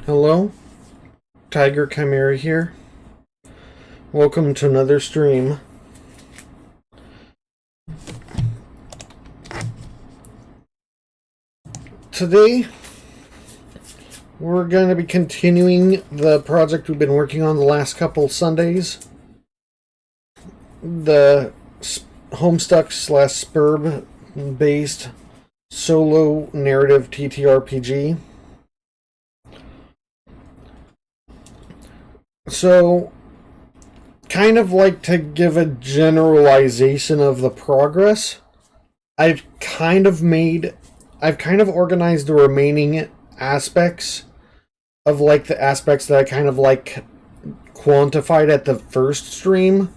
Hello, Tiger Chimera here. Welcome to another stream. Today, we're going to be continuing the project we've been working on the last couple Sundays. The Homestuck / Sburb based solo narrative TTRPG. So, kind of like to give a generalization of the progress. I've kind of organized the remaining aspects of like the aspects that I kind of like quantified at the first stream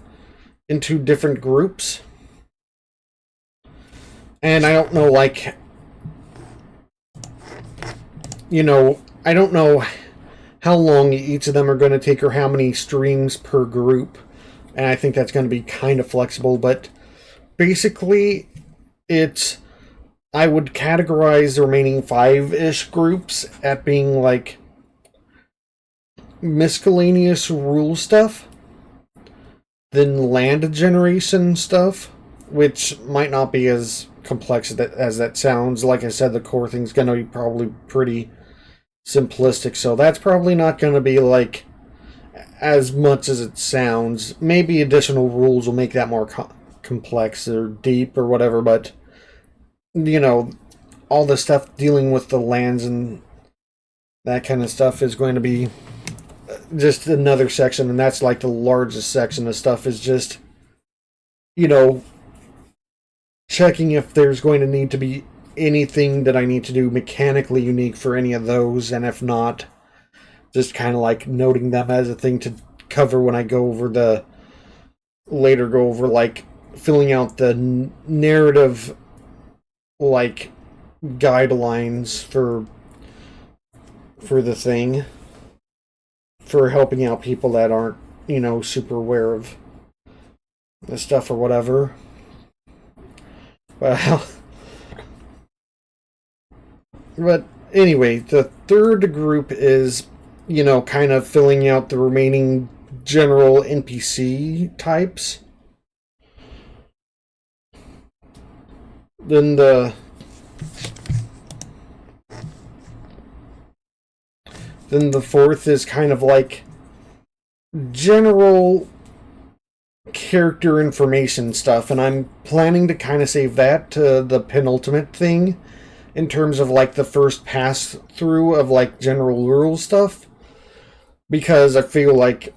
into different groups. And I don't know, like, I don't know how long each of them are going to take or how many streams per group. And I think that's going to be kind of flexible, but basically, I would categorize the remaining 5-ish groups at being like miscellaneous rule stuff, then land generation stuff, which might not be as complex as that sounds. Like I said, the core thing's going to be probably pretty simplistic, so that's probably not going to be like as much as it sounds. Maybe additional rules will make that more complex or deep or whatever, but all the stuff dealing with the lands and that kind of stuff is going to be just another section, and that's like the largest section of stuff is just, checking if there's going to need to be anything that I need to do mechanically unique for any of those, and if not, just kind of like noting them as a thing to cover when I go over like filling out the narrative like guidelines for the thing, for helping out people that aren't, super aware of the stuff or whatever. Well, but anyway, the third group is, kind of filling out the remaining general NPC types. Then the fourth is kind of like general character information stuff, and I'm planning to kind of save that to the penultimate thing in terms of like the first pass through of like general rule stuff, because I feel like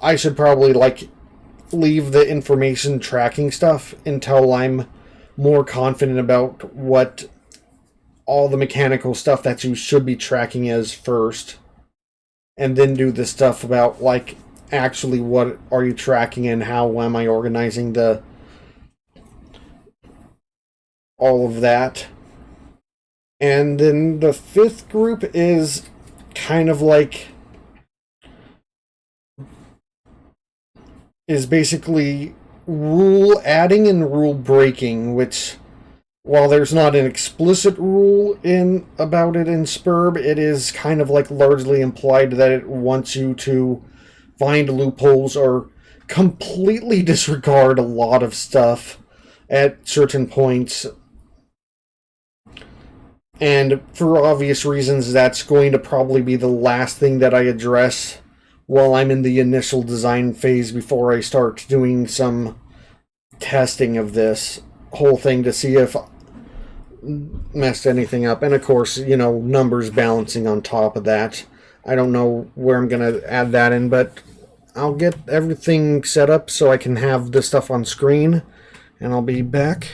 I should probably like leave the information tracking stuff until I'm more confident about what all the mechanical stuff that you should be tracking is first, and then do the stuff about like actually what are you tracking and how am I organizing all of that. And then the fifth group is kind of like is basically rule adding and rule breaking, which, while there's not an explicit rule about it in Sburb, it is kind of like largely implied that it wants you to find loopholes or completely disregard a lot of stuff at certain points. And for obvious reasons, that's going to probably be the last thing that I address while I'm in the initial design phase before I start doing some testing of this whole thing to see if messed anything up. And of course, numbers balancing on top of that. I don't know where I'm going to add that in, but I'll get everything set up so I can have this stuff on screen, and I'll be back.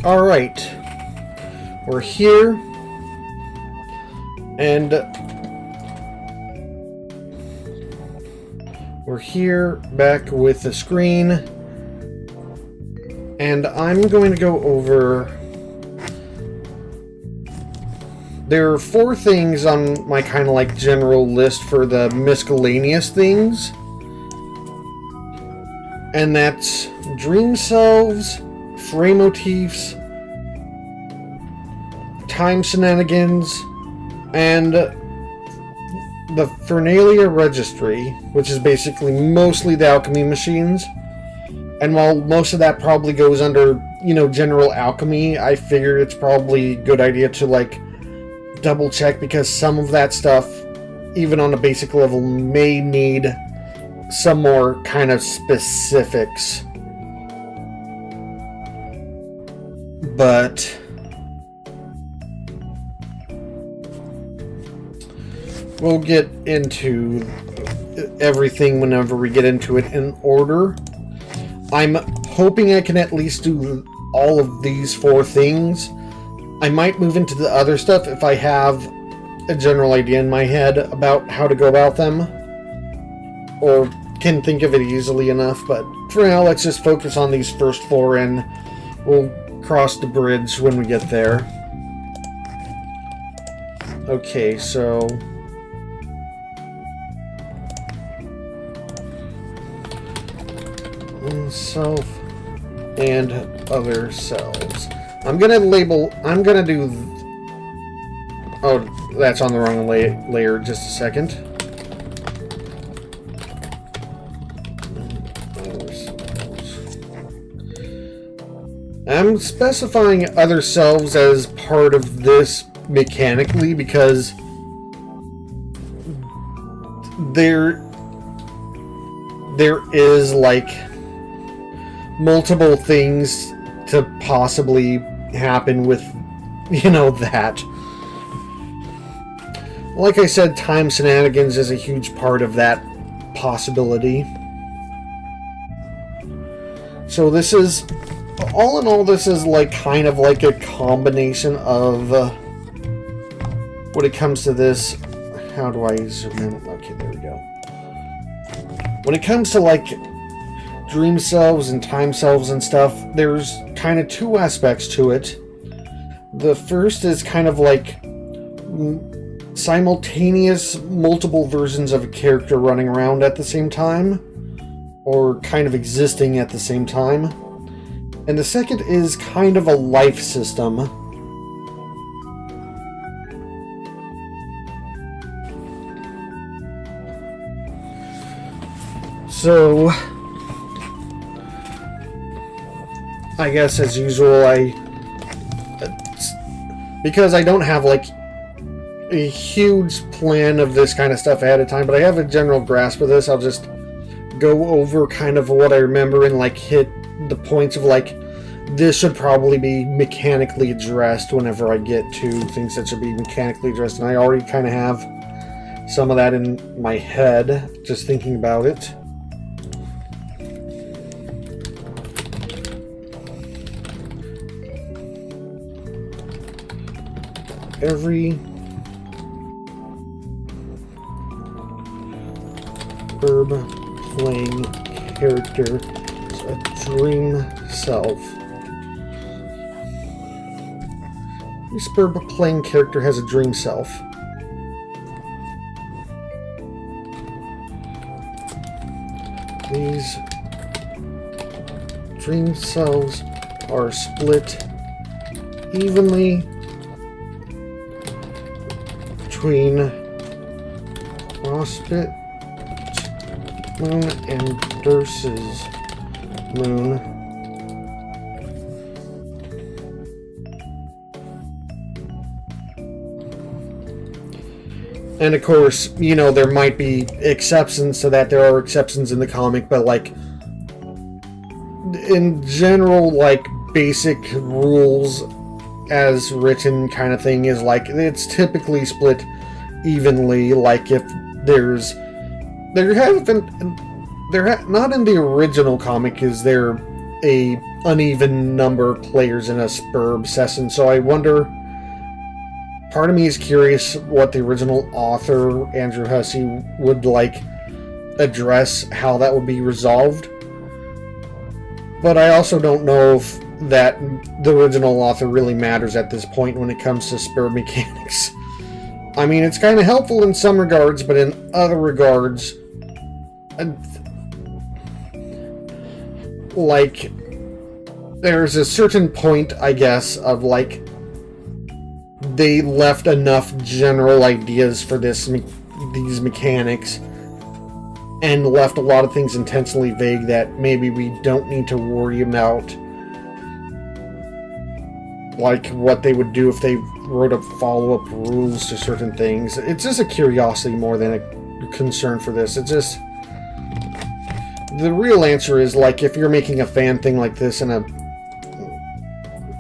Alright. We're here. And we're here back with the screen. And I'm going to go over... There are 4 things on my kind of like general list for the miscellaneous things. And that's dream selves, frame motifs, time shenanigans, and the Fernalia Registry, which is basically mostly the alchemy machines. And while most of that probably goes under, you know, general alchemy, I figured it's probably a good idea to, like, double check, because some of that stuff, even on a basic level, may need some more kind of specifics. But we'll get into everything whenever we get into it in order. I'm hoping I can at least do all of these 4 things. I might move into the other stuff if I have a general idea in my head about how to go about them, or can think of it easily enough, but for now let's just focus on these first 4 and we'll cross the bridge when we get there. Okay, so... self and other selves. I'm gonna do... Oh, that's on the wrong layer. Just a second. I'm specifying other selves as part of this mechanically because there is like multiple things to possibly happen with, you know, that. Like I said, time shenanigans is a huge part of that possibility. So this is, all in all, this is like kind of like a combination of, when it comes to this, how do I zoom in? Okay, there we go. When it comes to like dream selves and time selves and stuff, there's kind of 2 aspects to it. The first is kind of like simultaneous multiple versions of a character running around at the same time, or kind of existing at the same time. And the second is kind of a life system. So I guess as usual, because I don't have like a huge plan of this kind of stuff ahead of time, but I have a general grasp of this, I'll just go over kind of what I remember and like hit the points of like, this should probably be mechanically addressed whenever I get to things that should be mechanically addressed, and I already kind of have some of that in my head, just thinking about it. Every Sburb playing character is a dream self. Every Sburb playing character has a dream self. These dream selves are split evenly between Prospect Moon and Durce's Moon. And of course, you know, there might be exceptions to that. There are exceptions in the comic, but like in general, like basic rules as written kind of thing is like it's typically split evenly. Like if not in the original comic is there a uneven number of players in a Sburb session. So I wonder. Part of me is curious what the original author Andrew Hussey would address how that would be resolved. But I also don't know if that the original author really matters at this point when it comes to Sburb mechanics. I mean, it's kind of helpful in some regards, but in other regards, there's a certain point, I guess, of they left enough general ideas for these mechanics and left a lot of things intentionally vague that maybe we don't need to worry about, what they would do if they wrote up follow-up rules to certain things. It's just a curiosity more than a concern for this. It's just the real answer is if you're making a fan thing like this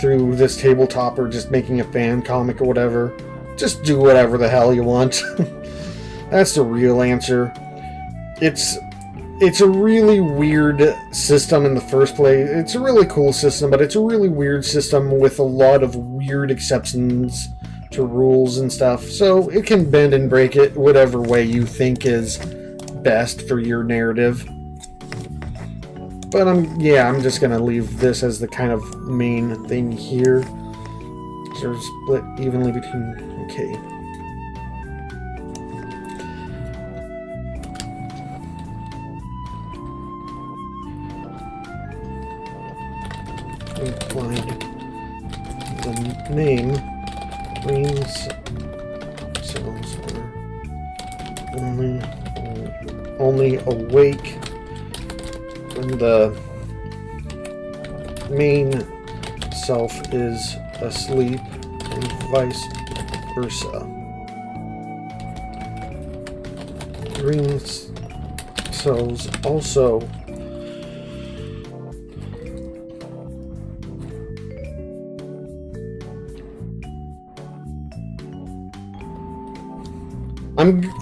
through this tabletop, or just making a fan comic or whatever, just do whatever the hell you want. That's the real answer. It's a really weird system in the first place. It's a really cool system, but it's a really weird system with a lot of weird exceptions to rules and stuff. So it can bend and break it whatever way you think is best for your narrative. But I'm just gonna leave this as the kind of main thing here. So they're split evenly between. Okay. Implied the name green cells are only awake when the main self is asleep, and vice versa. Green cells also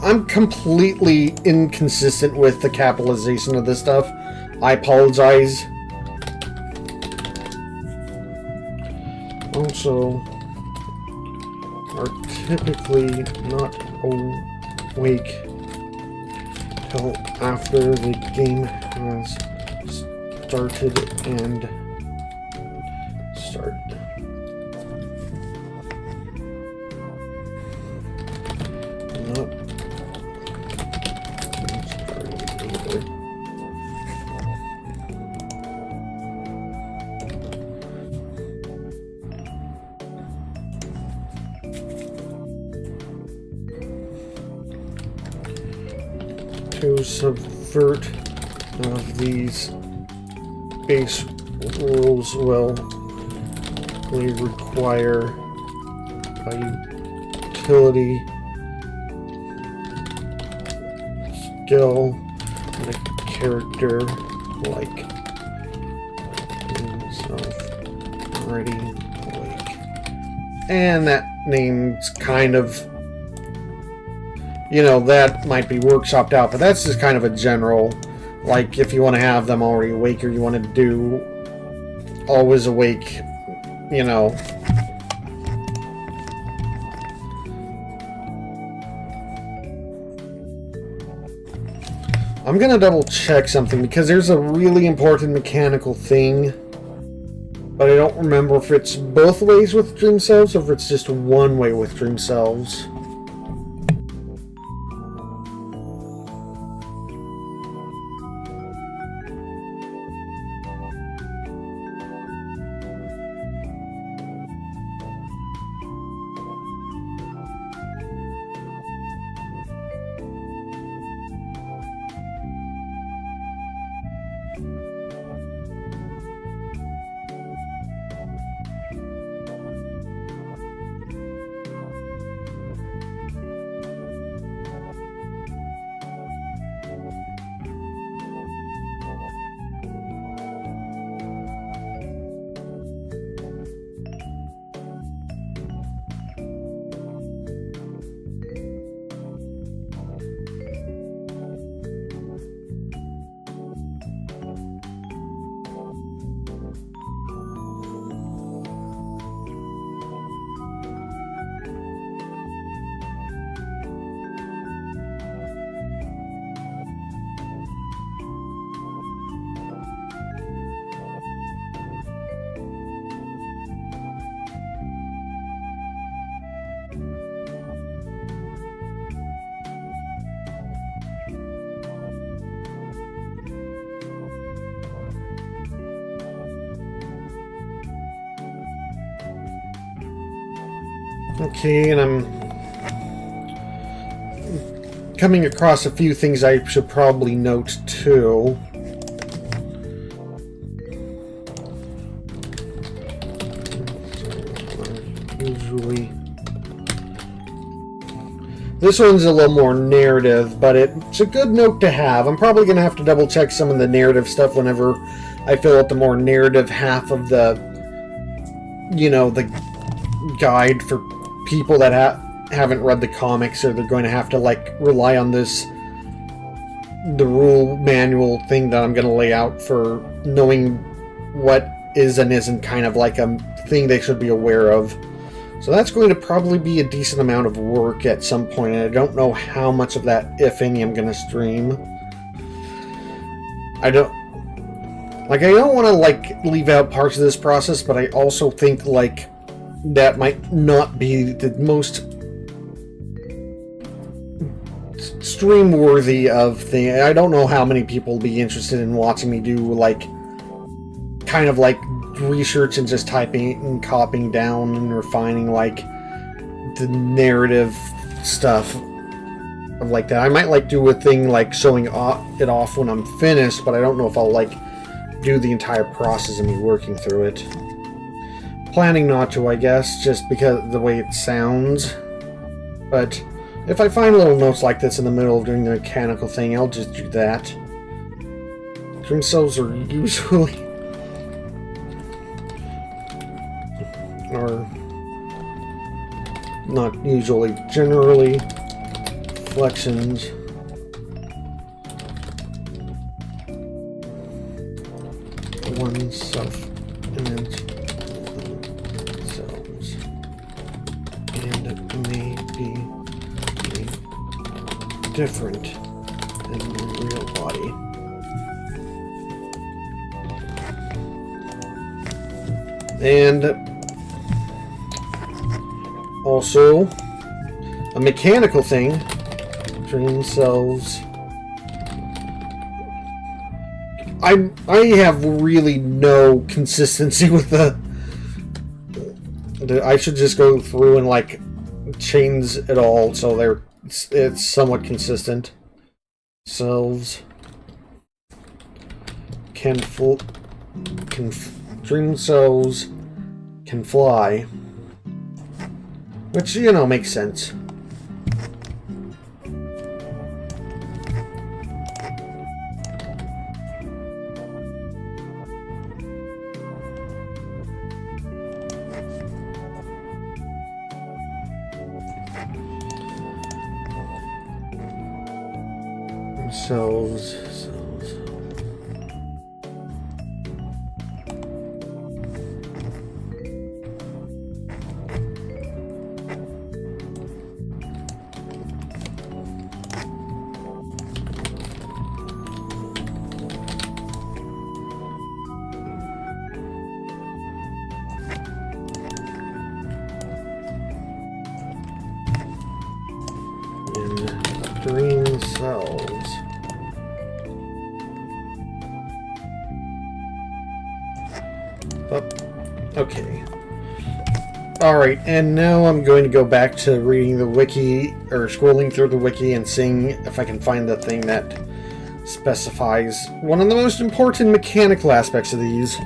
I'm completely inconsistent with the capitalization of this stuff. I apologize. Also, are typically not awake till after the game has started and start. To subvert of these base rules will require a utility skill and a character like himself already awake. And that name's kind of, that might be workshopped out, but that's just kind of a general, if you want to have them already awake, or you want to do always awake, I'm gonna double check something, because there's a really important mechanical thing, but I don't remember if it's both ways with dream selves, or if it's just one way with dream selves. Okay, and I'm coming across a few things I should probably note too. Usually, this one's a little more narrative, but it's a good note to have. I'm probably going to have to double check some of the narrative stuff whenever I fill out the more narrative half of the, the guide for people that haven't read the comics, or they're going to have to rely on the rule manual thing that I'm going to lay out for knowing what is and isn't kind of like a thing they should be aware of. So that's going to probably be a decent amount of work at some point, and I don't know how much of that, if any, I'm going to stream. I don't want to leave out parts of this process, but I also think that might not be the most stream worthy of thing. I don't know how many people will be interested in watching me do kind of research and just typing and copying down and refining the narrative stuff of that. I might do a thing showing it off when I'm finished, but I don't know if I'll do the entire process of me working through it. Planning not to, I guess, just because of the way it sounds. But if I find little notes like this in the middle of doing the mechanical thing, I'll just do that. Dream cells are usually not usually, generally reflections oneself image themselves, and may be different than the real body. And also, a mechanical thing, dream cells. I have really no consistency with I should just go through and chains it all so it's somewhat consistent. Cells dream cells can fly. Which, makes sense. Cells. Dream cells. Okay. Alright, and now I'm going to go back to reading the wiki, or scrolling through the wiki and seeing if I can find the thing that specifies one of the most important mechanical aspects of these.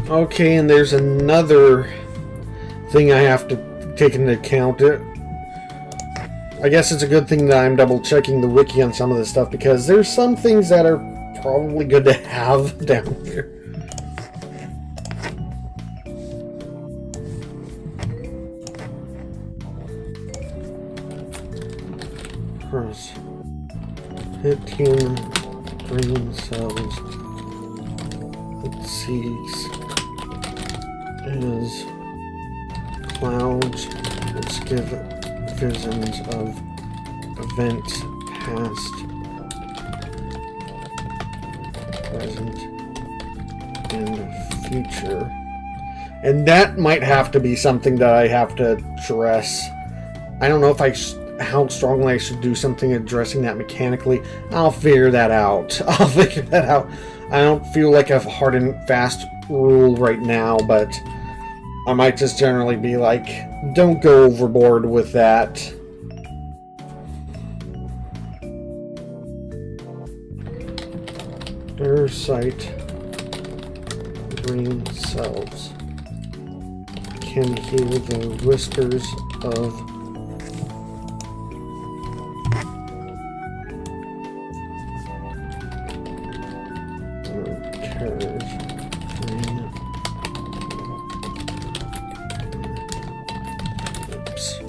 Okay, and there's another thing I have to take into account. I guess it's a good thing that I'm double checking the wiki on some of this stuff, because there's some things that are probably good to have down here. Hit-tune green cells that sees as clouds which give visions of events past, present, and future. And that might have to be something that I have to address. I don't know if how strongly I should do something addressing that mechanically. I'll figure that out. I don't feel like I have a hard and fast rule right now, but I might just generally be like, don't go overboard with that. Their sight green cells can hear the whispers of terrors. Oops.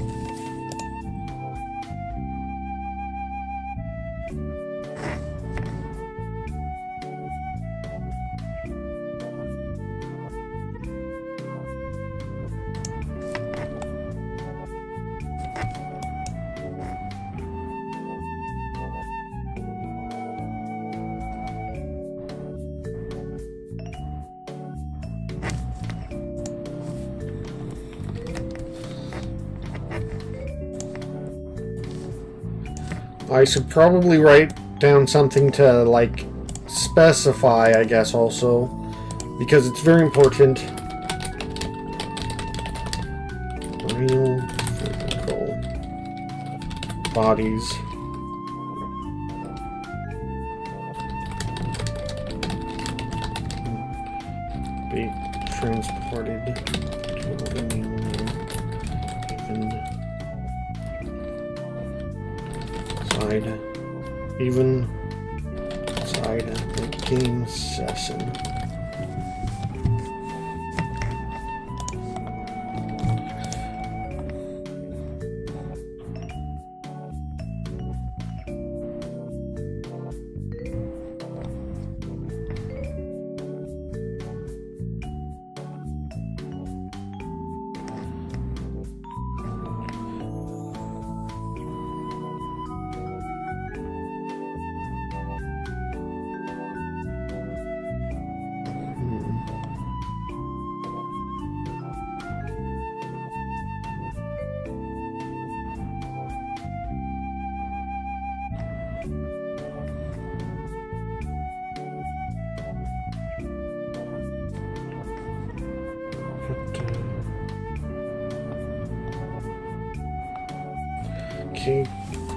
I should probably write down something to, like, specify, I guess, also, because it's very important. Real physical bodies be transported to a new even side the game session.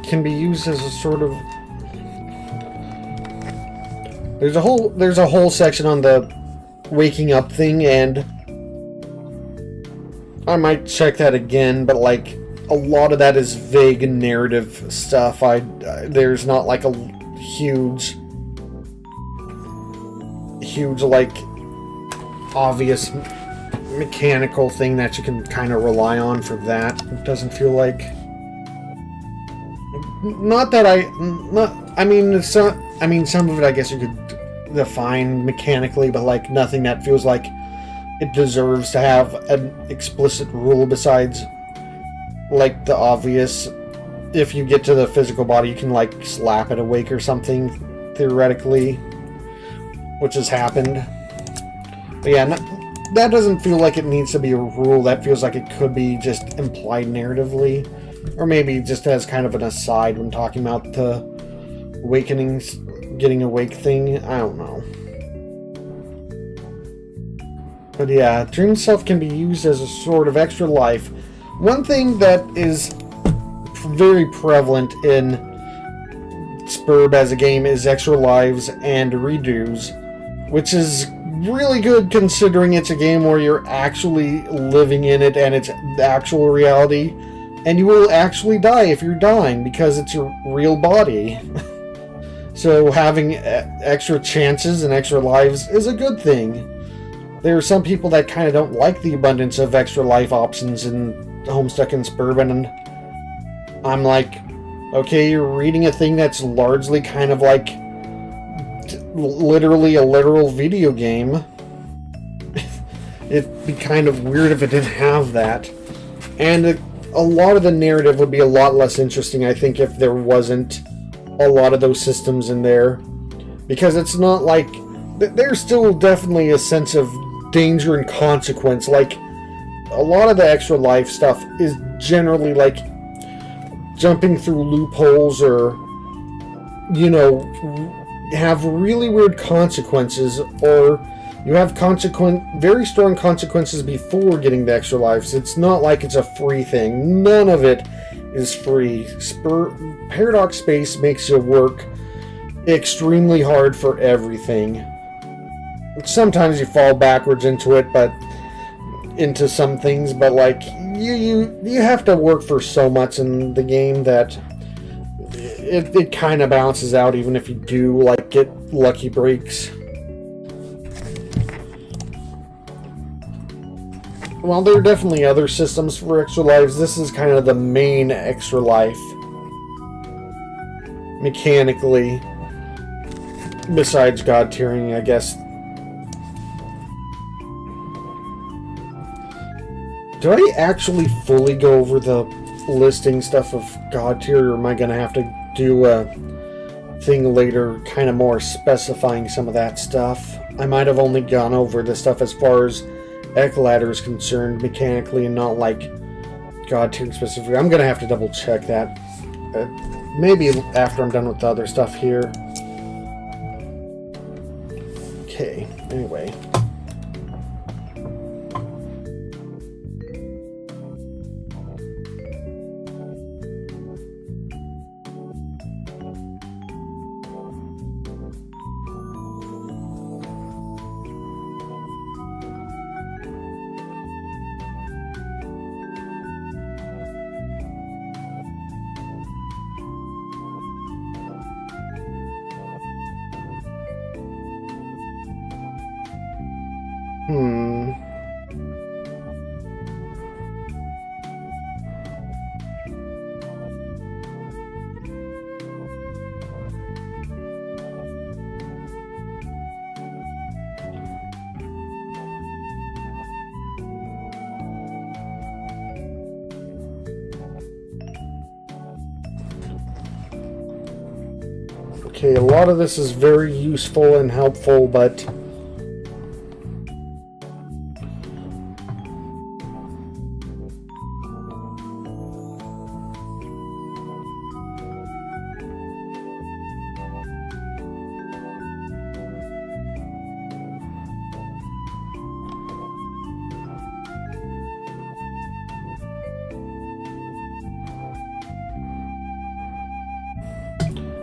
Can be used as a sort of. There's a whole section on the waking up thing, and I might check that again, but like a lot of that is vague narrative stuff. There's not like a huge like obvious mechanical thing that you can kind of rely on for that. It doesn't feel like. Not that I mean, some of it I guess you could define mechanically, but like nothing that feels like it deserves to have an explicit rule besides like the obvious. If you get to the physical body, you can like slap it awake or something, theoretically, which has happened. But yeah, that doesn't feel like it needs to be a rule. That feels like it could be just implied narratively. Or maybe just as kind of an aside when talking about the awakenings, getting awake thing. I don't know. But yeah, dream self can be used as a sort of extra life. One thing that is very prevalent in Sburb as a game is extra lives and redos, which is really good considering it's a game where you're actually living in it and it's the actual reality. And you will actually die if you're dying because it's your real body. So having extra chances and extra lives is a good thing. There are some people that kind of don't like the abundance of extra life options in Homestuck and Sburb, and I'm like, Okay, you're reading a thing that's largely kind of like literally a literal video game. It'd be kind of weird if it didn't have that. And a lot of the narrative would be a lot less interesting, I think, if there wasn't a lot of those systems in there. Because it's not like... There's still definitely a sense of danger and consequence. Like, a lot of the extra life stuff is generally like jumping through loopholes or, you know, have really weird consequences, or you have very strong consequences before getting the extra lives. It's not like it's a free thing. None of it is free. Paradox Space makes you work extremely hard for everything. Sometimes you fall backwards into some things, but like you have to work for so much in the game that it kind of balances out, even if you do like get lucky breaks. While there are definitely other systems for extra lives, this is kind of the main extra life mechanically, besides god tiering, I guess. Do I actually fully go over the listing stuff of god tier, or am I going to have to do a thing later kind of more specifying some of that stuff? I might have only gone over the stuff as far as Ecladder is concerned mechanically, and not like god tier specifically. I'm going to have to double check that. Maybe after I'm done with the other stuff here. Okay, anyway. Okay, a lot of this is very useful and helpful, but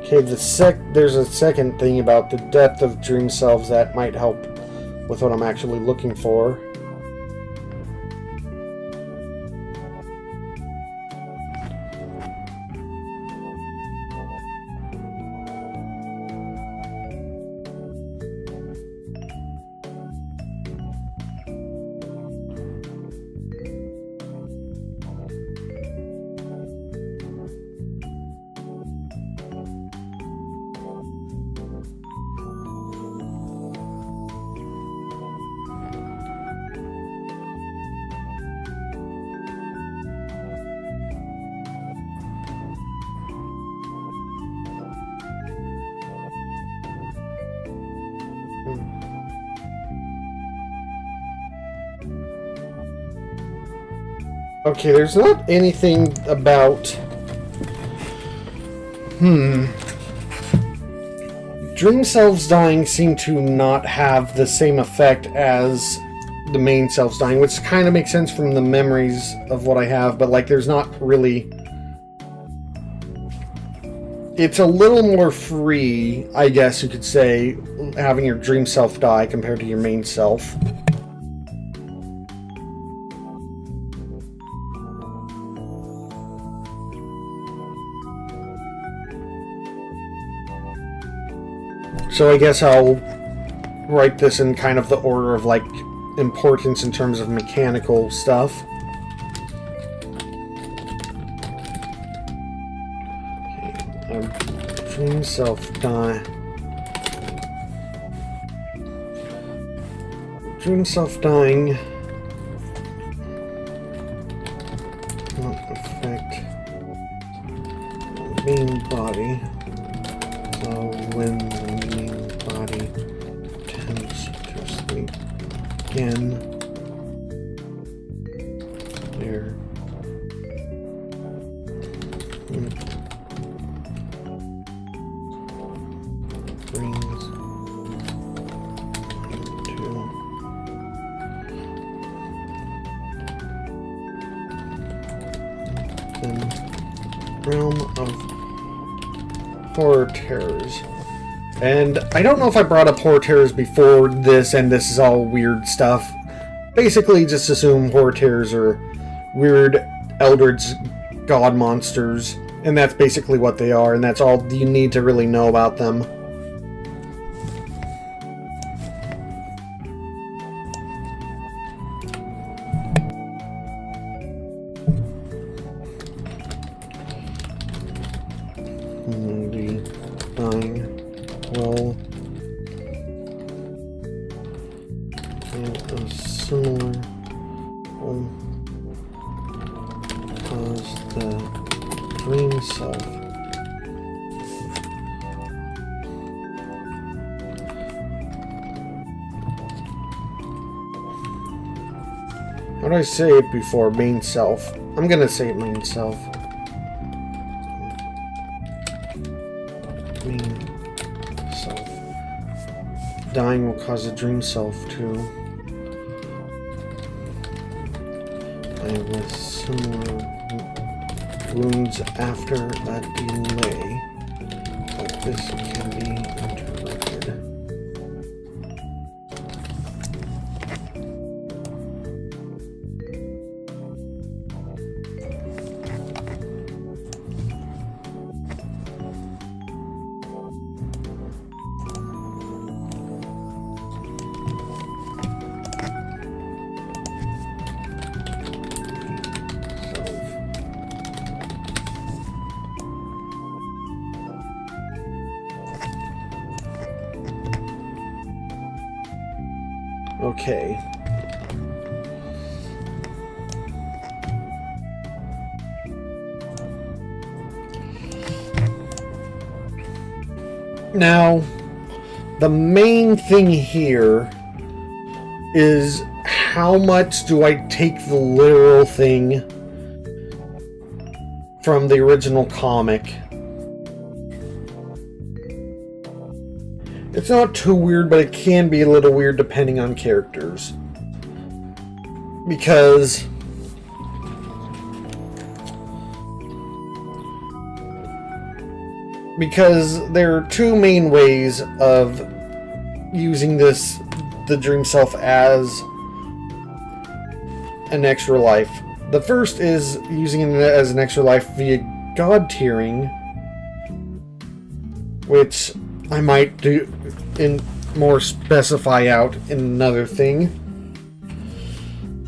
okay, there's a second thing about the depth of dream selves that might help with what I'm actually looking for. Okay, there's not anything about... Dream selves dying seem to not have the same effect as the main selves dying, which kind of makes sense from the memories of what I have, but like there's not really... It's a little more free, I guess you could say, having your dream self die compared to your main self. So I guess I'll write this in kind of the order of like importance in terms of mechanical stuff. dream self die. Dream self dying not affect the main body. So when the main body tends to sleep again, there brings into the realm of horror terrors. And I don't know if I brought up horror terrors before this, and this is all weird stuff. Basically, just assume horror terrors are weird eldritch god monsters, and that's basically what they are, and that's all you need to really know about them. The dying will and a similar will cause the dream self how do I say it before main self? I'm gonna say it main self. Self. Dying will cause a dream self to die with similar wounds after a delay, but this can be interrupted. Okay. Now, the main thing here is how much do I take the literal thing from the original comic. It's not too weird, but it can be a little weird depending on characters. Because there are two main ways of using the dream self as an extra life. The first is using it as an extra life via god tiering, which I might do in more specify out in another thing.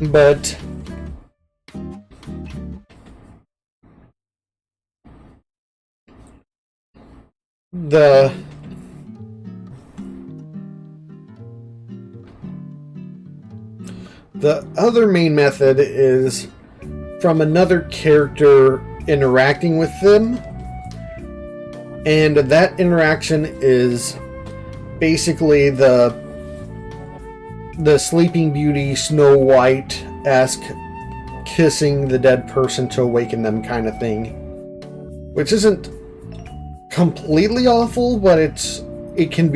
But the other main method is from another character interacting with them, and that interaction is basically the Sleeping Beauty, Snow White-esque kissing the dead person to awaken them kind of thing, which isn't completely awful, but it can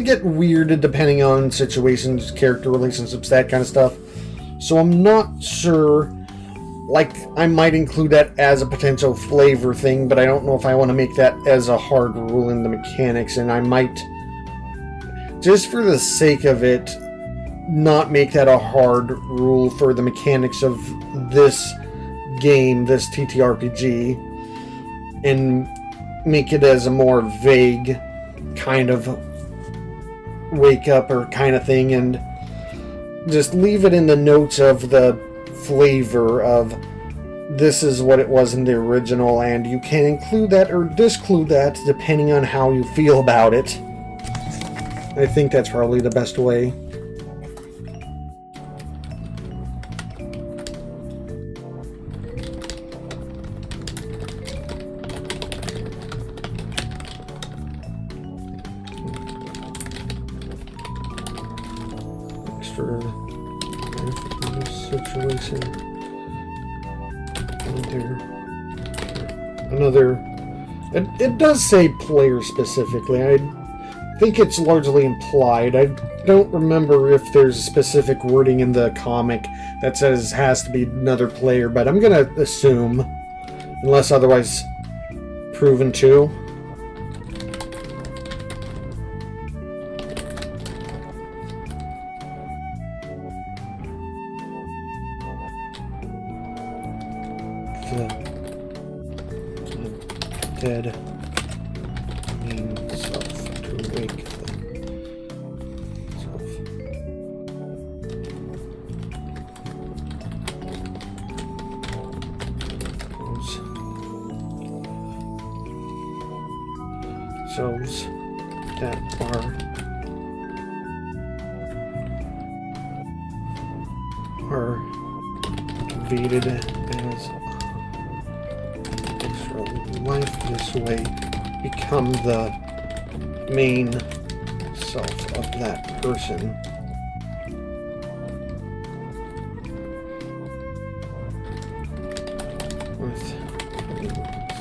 get weird depending on situations, character relationships, that kind of stuff. So I'm not sure. Like, I might include that as a potential flavor thing, but I don't know if I want to make that as a hard rule in the mechanics, and I might, just for the sake of it, not make that a hard rule for the mechanics of this game, this TTRPG, and make it as a more vague kind of wake up or kind of thing, and just leave it in the notes of the flavor of this is what it was in the original, and you can include that or disclude that depending on how you feel about it. I think that's probably the best way. Extra in this situation. Another. It does say player specifically. I think it's largely implied. I don't remember if there's specific wording in the comic that says has to be another player, but I'm gonna assume, unless otherwise proven to. The dead main self to wake the self. Those selves that are invaded as life this way become the main self of that person. With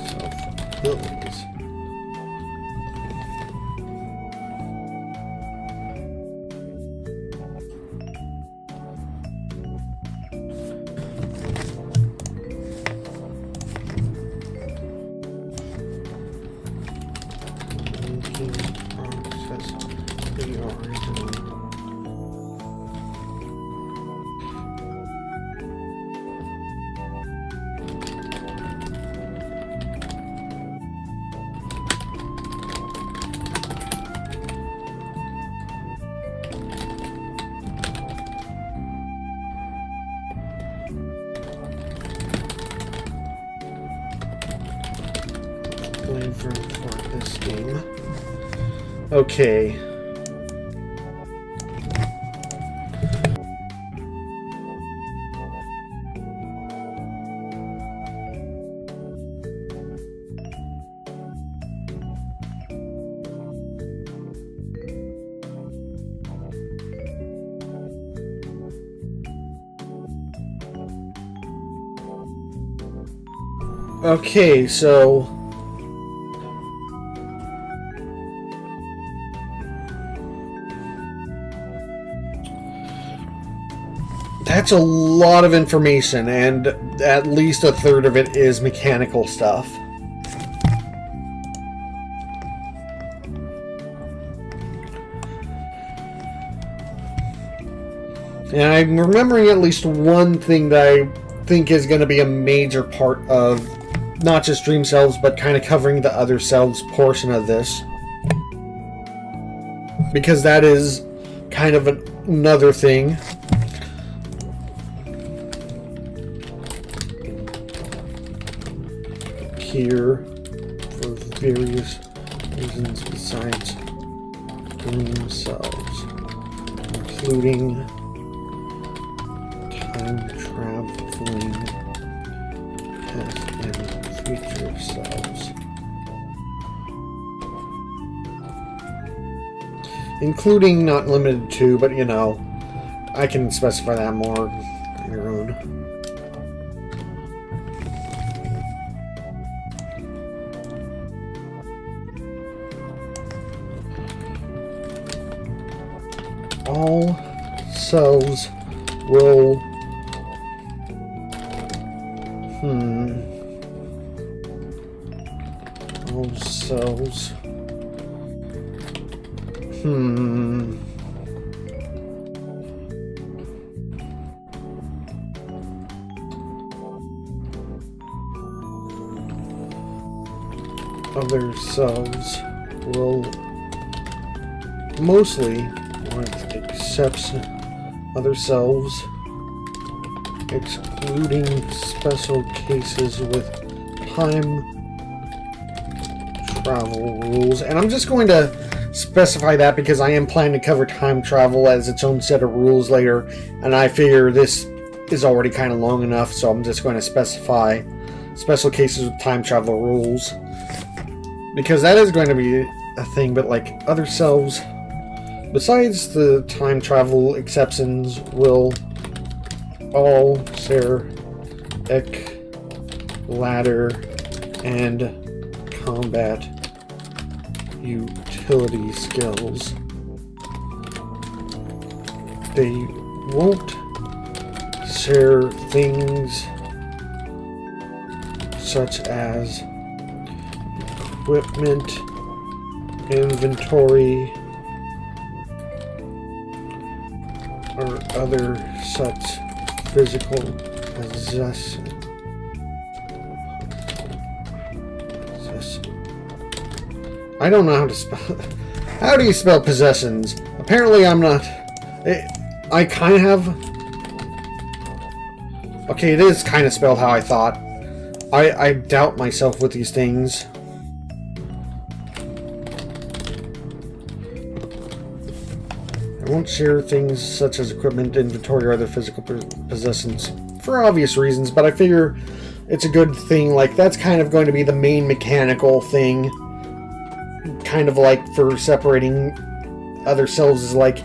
self abilities. For this game. Okay. Okay, so that's a lot of information, and at least a third of it is mechanical stuff. And I'm remembering at least one thing that I think is going to be a major part of not just Dream Selves, but kind of covering the other selves portion of this. Because that is kind of another thing. Here for various reasons besides Dream Selves, including time traveling past and future selves, including not limited to, but you know, I can specify that more on your own. All selves will all selves other selves will mostly, with exception, other selves excluding special cases with time travel rules. And I'm just going to specify that because I am planning to cover time travel as its own set of rules later, and I figure this is already kind of long enough, so I'm just going to specify special cases with time travel rules, because that is going to be a thing. But like other selves besides the time travel exceptions will all share ladder and combat utility skills. They won't share things such as equipment, inventory, or other such physical possession. I don't know how to spell. How do you spell possessions? Apparently I'm not. I kind of have. Okay, it is kind of spelled how I thought. I doubt myself with these things. I won't share things such as equipment, inventory, or other physical possessions for obvious reasons, but I figure it's a good thing. Like, that's kind of going to be the main mechanical thing. Kind of like for separating other selves, is like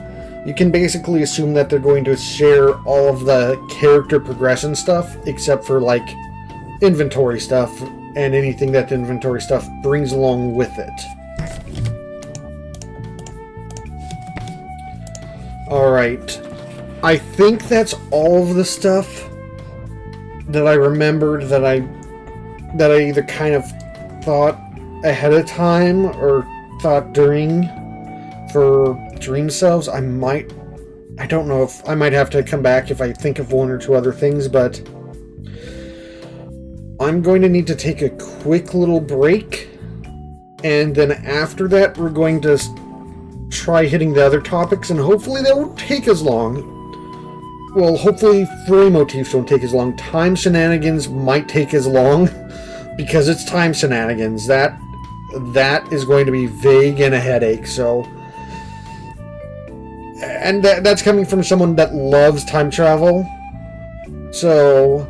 you can basically assume that they're going to share all of the character progression stuff except for like inventory stuff and anything that the inventory stuff brings along with it. Alright, I think that's all of the stuff that I remembered that I either kind of thought ahead of time or thought during for dream selves. I don't know if I might have to come back if I think of one or two other things, but I'm going to need to take a quick little break, and then after that we're going to try hitting the other topics, and hopefully that won't take as long. Well, hopefully fray motifs won't take as long. Time shenanigans might take as long because it's time shenanigans. That is going to be vague and a headache. So, and that's coming from someone that loves time travel. So,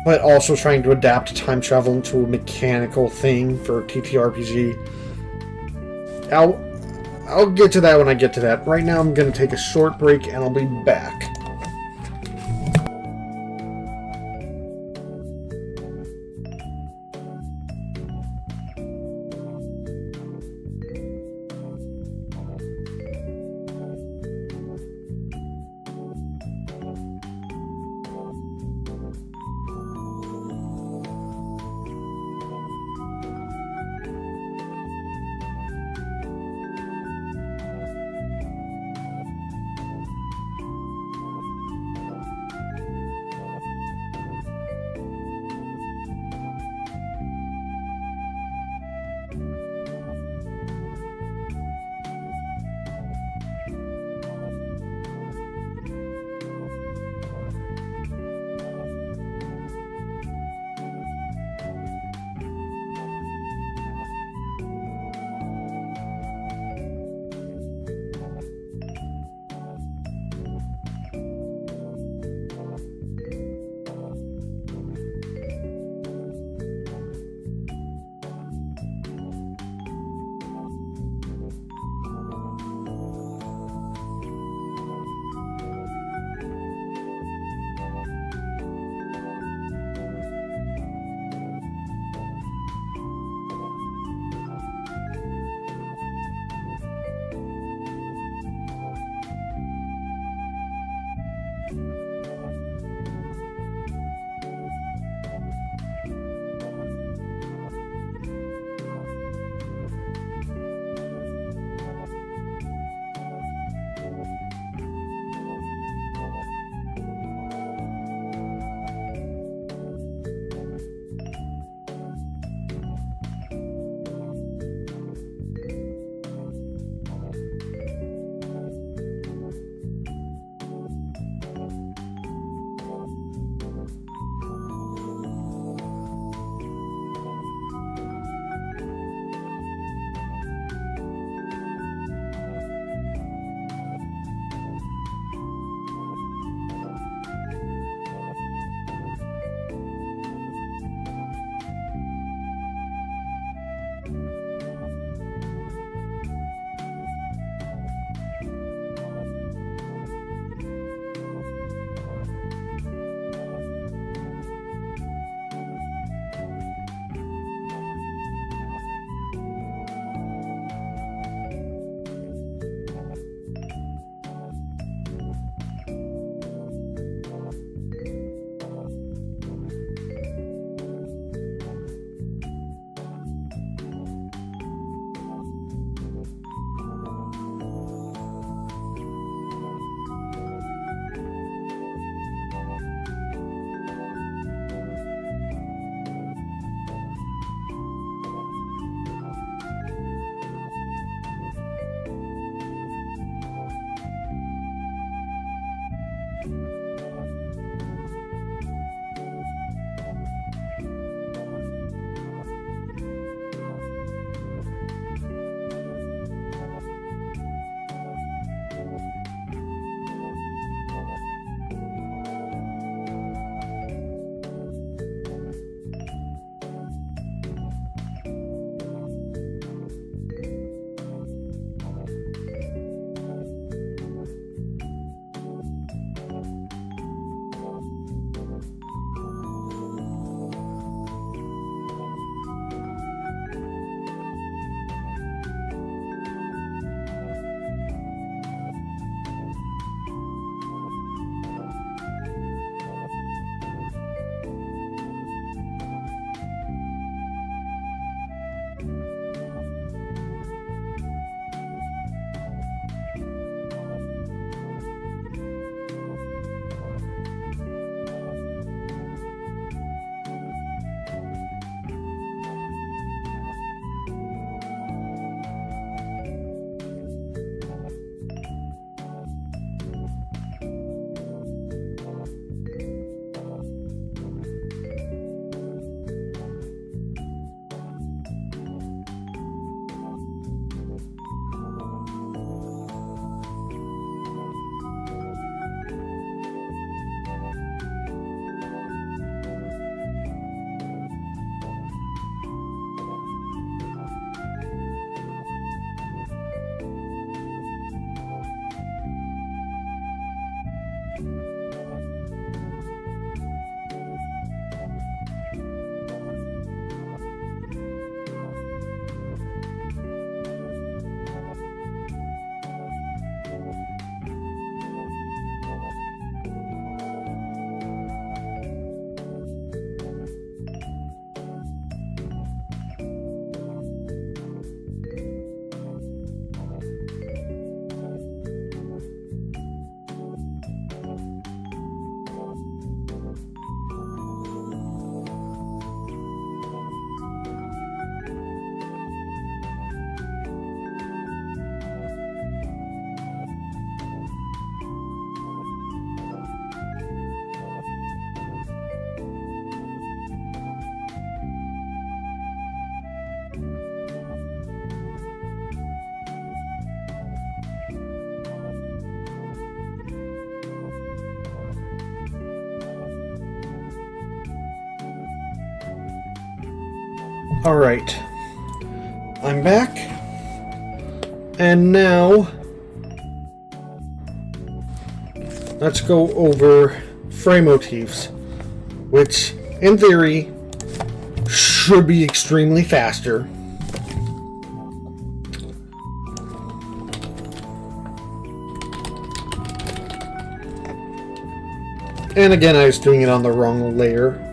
but also trying to adapt time travel into a mechanical thing for TTRPG. I'll get to that when I get to that. Right now I'm going to take a short break and I'll be back. Alright. I'm back. And now let's go over frame motifs, which in theory should be extremely faster. And again, I was doing it on the wrong layer.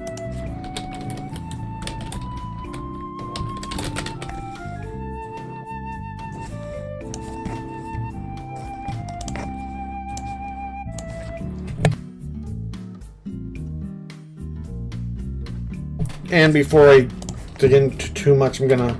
And before I dig into too much, I'm gonna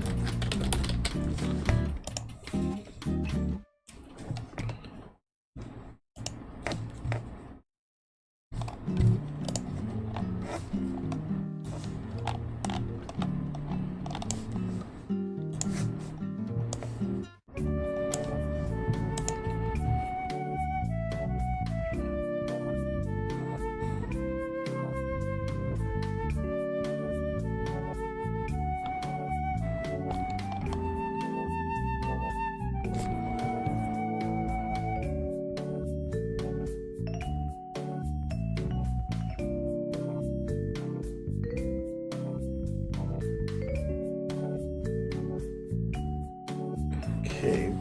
okay.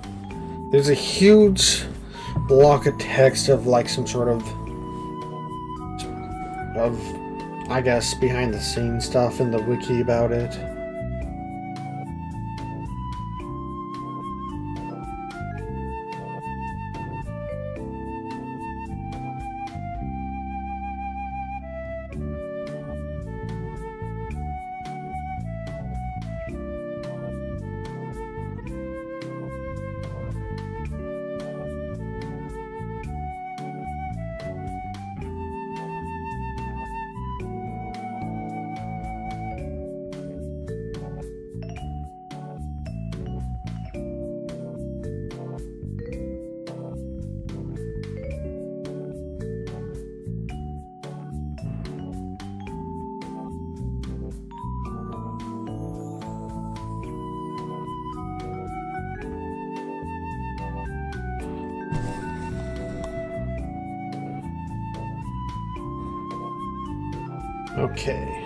There's a huge block of text of like some sort of I guess behind the scenes stuff in the wiki about it. Okay.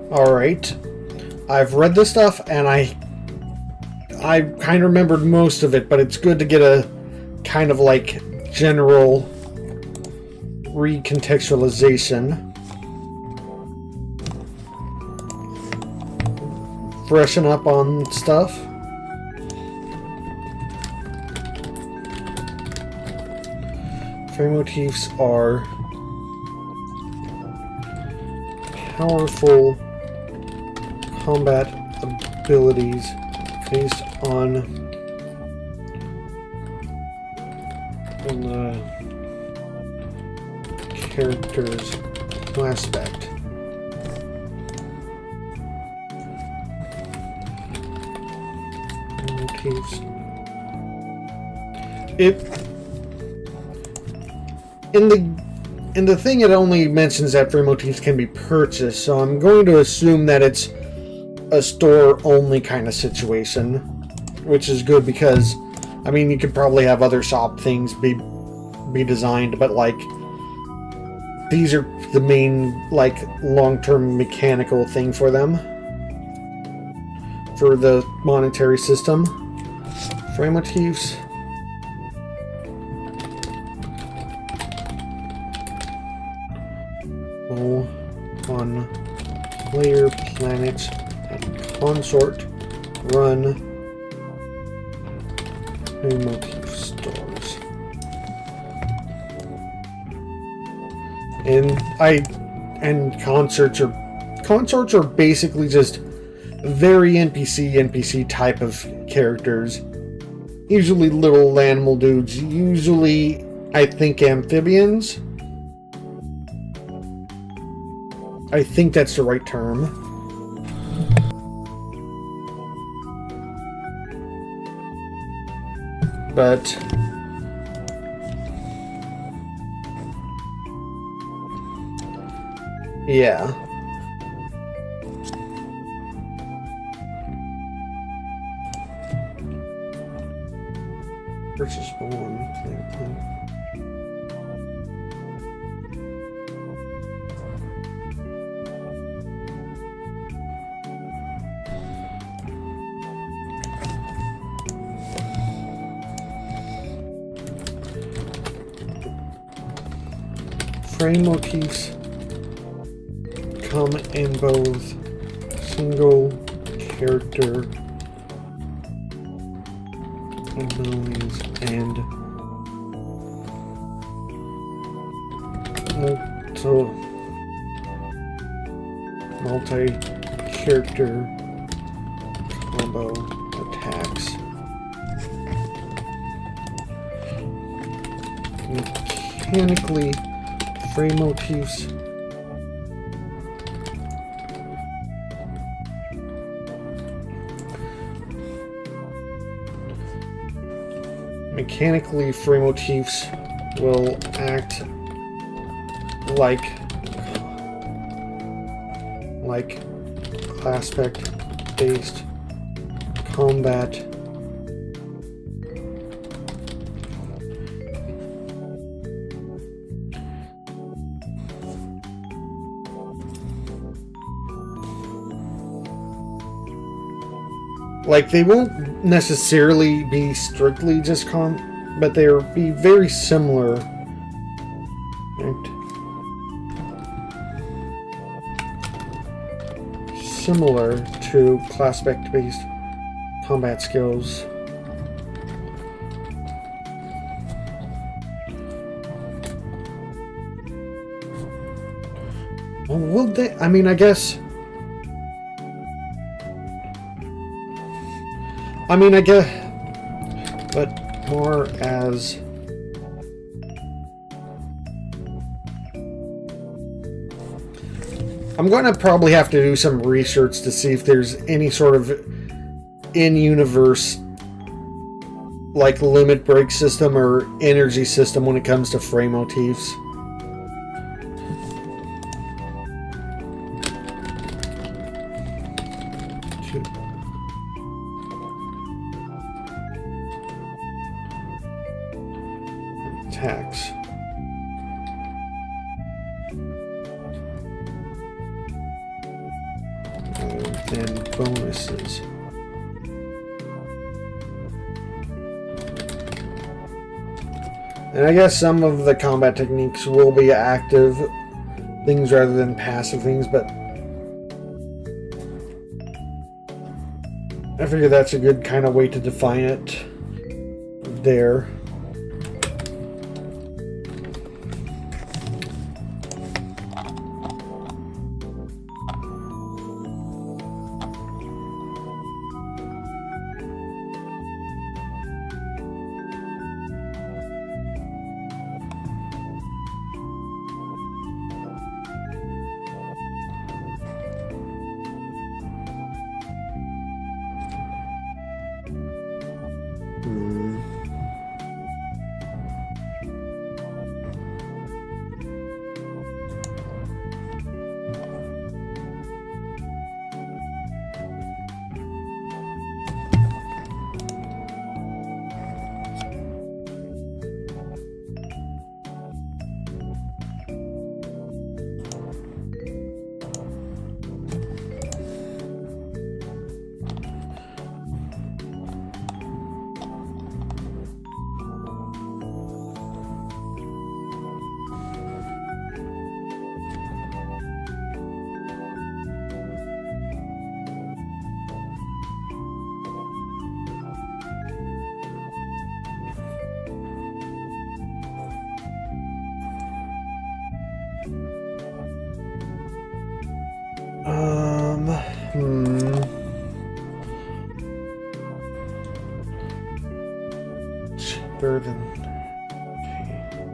All right. I've read this stuff and I kind of remembered most of it, but it's good to get a kind of like general recontextualization. Freshen up on stuff. Frame motifs are powerful combat abilities based on the character's aspect. Motifs. In the thing, it only mentions that frame motifs can be purchased, so I'm going to assume that it's a store-only kind of situation, which is good because, I mean, you could probably have other shop things be designed, but like these are the main like long-term mechanical thing for them for the monetary system. Frame motifs. On player planets and consort run new motif stores. And consorts are basically just very NPC type of characters. Usually little animal dudes, usually I think amphibians. I think that's the right term. But yeah. Versus one. Frame motifs come in both single character abilities and multi-character combo attacks. Mechanically, frame motifs will act like class-based combat like they won't necessarily be strictly just but they'll be very similar. Right? Similar to class-based combat skills. Well, will they? I mean, I guess. But more as I'm going to probably have to do some research to see if there's any sort of in-universe like limit break system or energy system when it comes to frame motifs. Attacks. And bonuses. And I guess some of the combat techniques will be active things rather than passive things, but I figure that's a good kind of way to define it there. Cheaper than. Okay.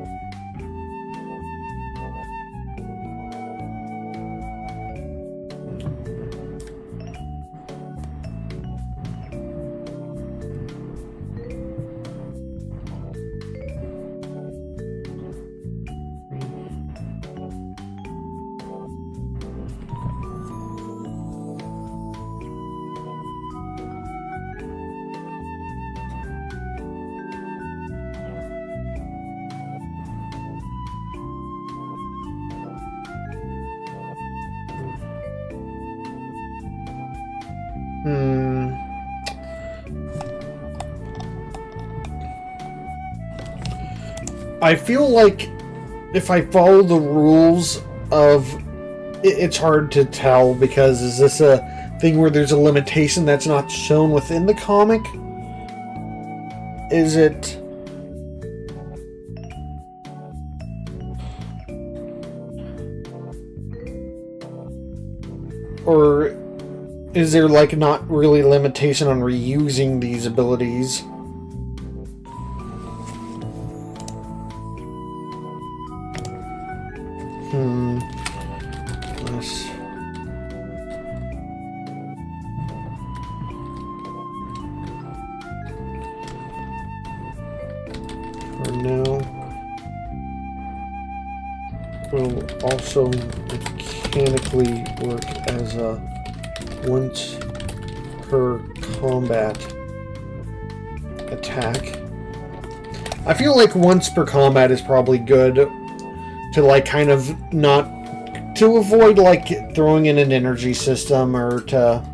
Hmm. I feel like if I follow the rules of... It's hard to tell, because is this a thing where there's a limitation that's not shown within the comic? Is it... Or is there, like, not really limitation on reusing these abilities? Let's... For now, will also mechanically work as a once per combat attack. I feel like once per combat is probably good to, like, kind of not... to avoid, like, throwing in an energy system, or to...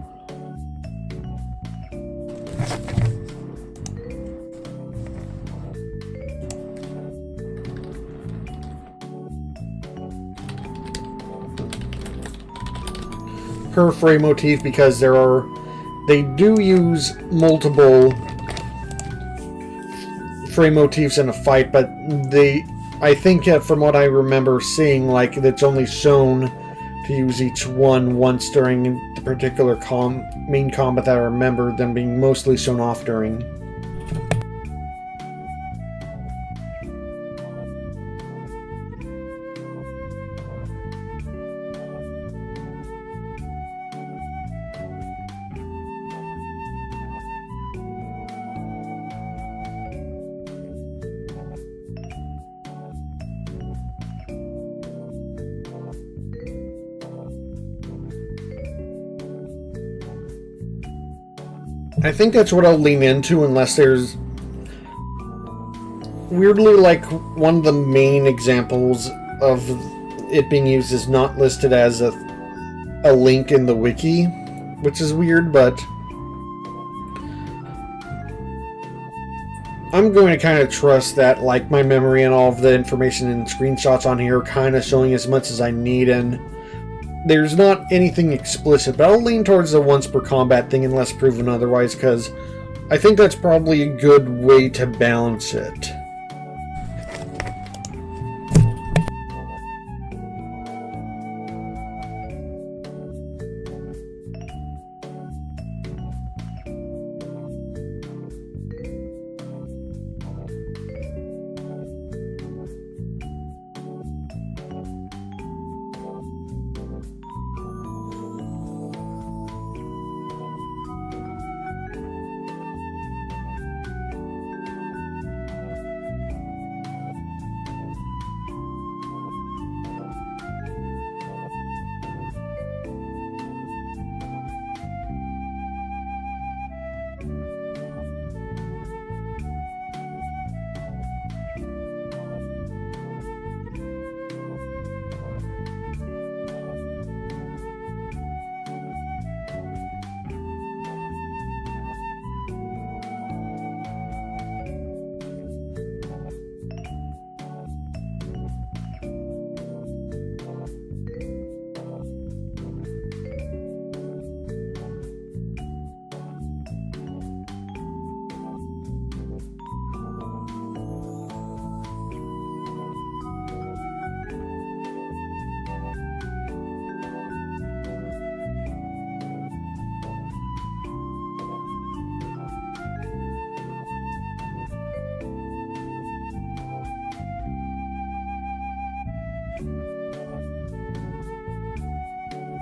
per frame motif, because they do use multiple frame motifs in a fight, but I think from what I remember seeing, like, it's only shown to use each one once during the particular main combat that I remember them being mostly shown off during. I think that's what I'll lean into, unless there's... Weirdly, like, one of the main examples of it being used is not listed as a link in the wiki, which is weird, but... I'm going to kind of trust that, like, my memory and all of the information and screenshots on here are kind of showing as much as I need, and there's not anything explicit, but I'll lean towards the once per combat thing unless proven otherwise, because I think that's probably a good way to balance it.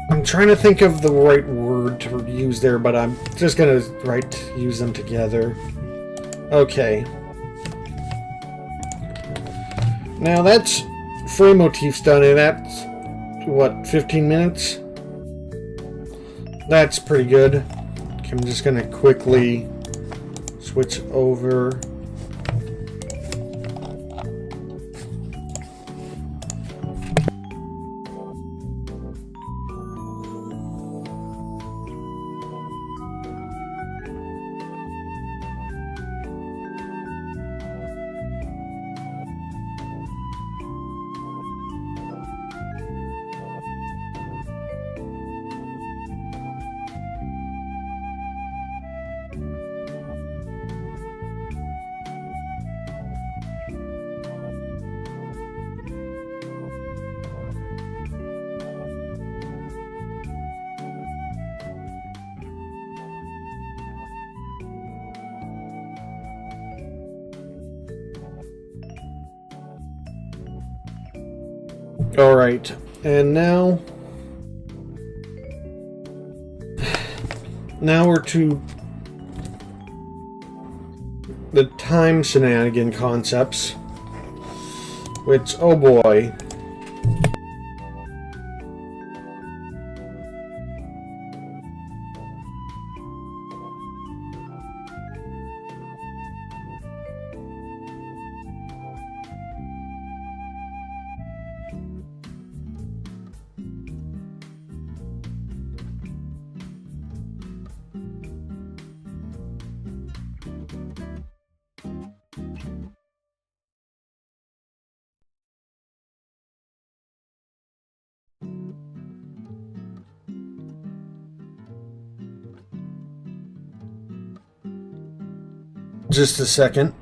I'm trying to think of the right word to use there, but I'm just gonna use them together. Okay. Now that's frame motifs done, and that's, what, 15 minutes? That's pretty good. Okay, I'm just gonna quickly switch over. Alright, and now we're to the time shenanigan concepts, which, oh boy. Just a second.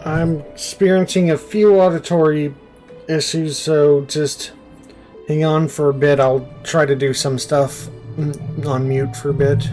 I'm experiencing a few auditory issues, so just hang on for a bit. I'll try to do some stuff on mute for a bit.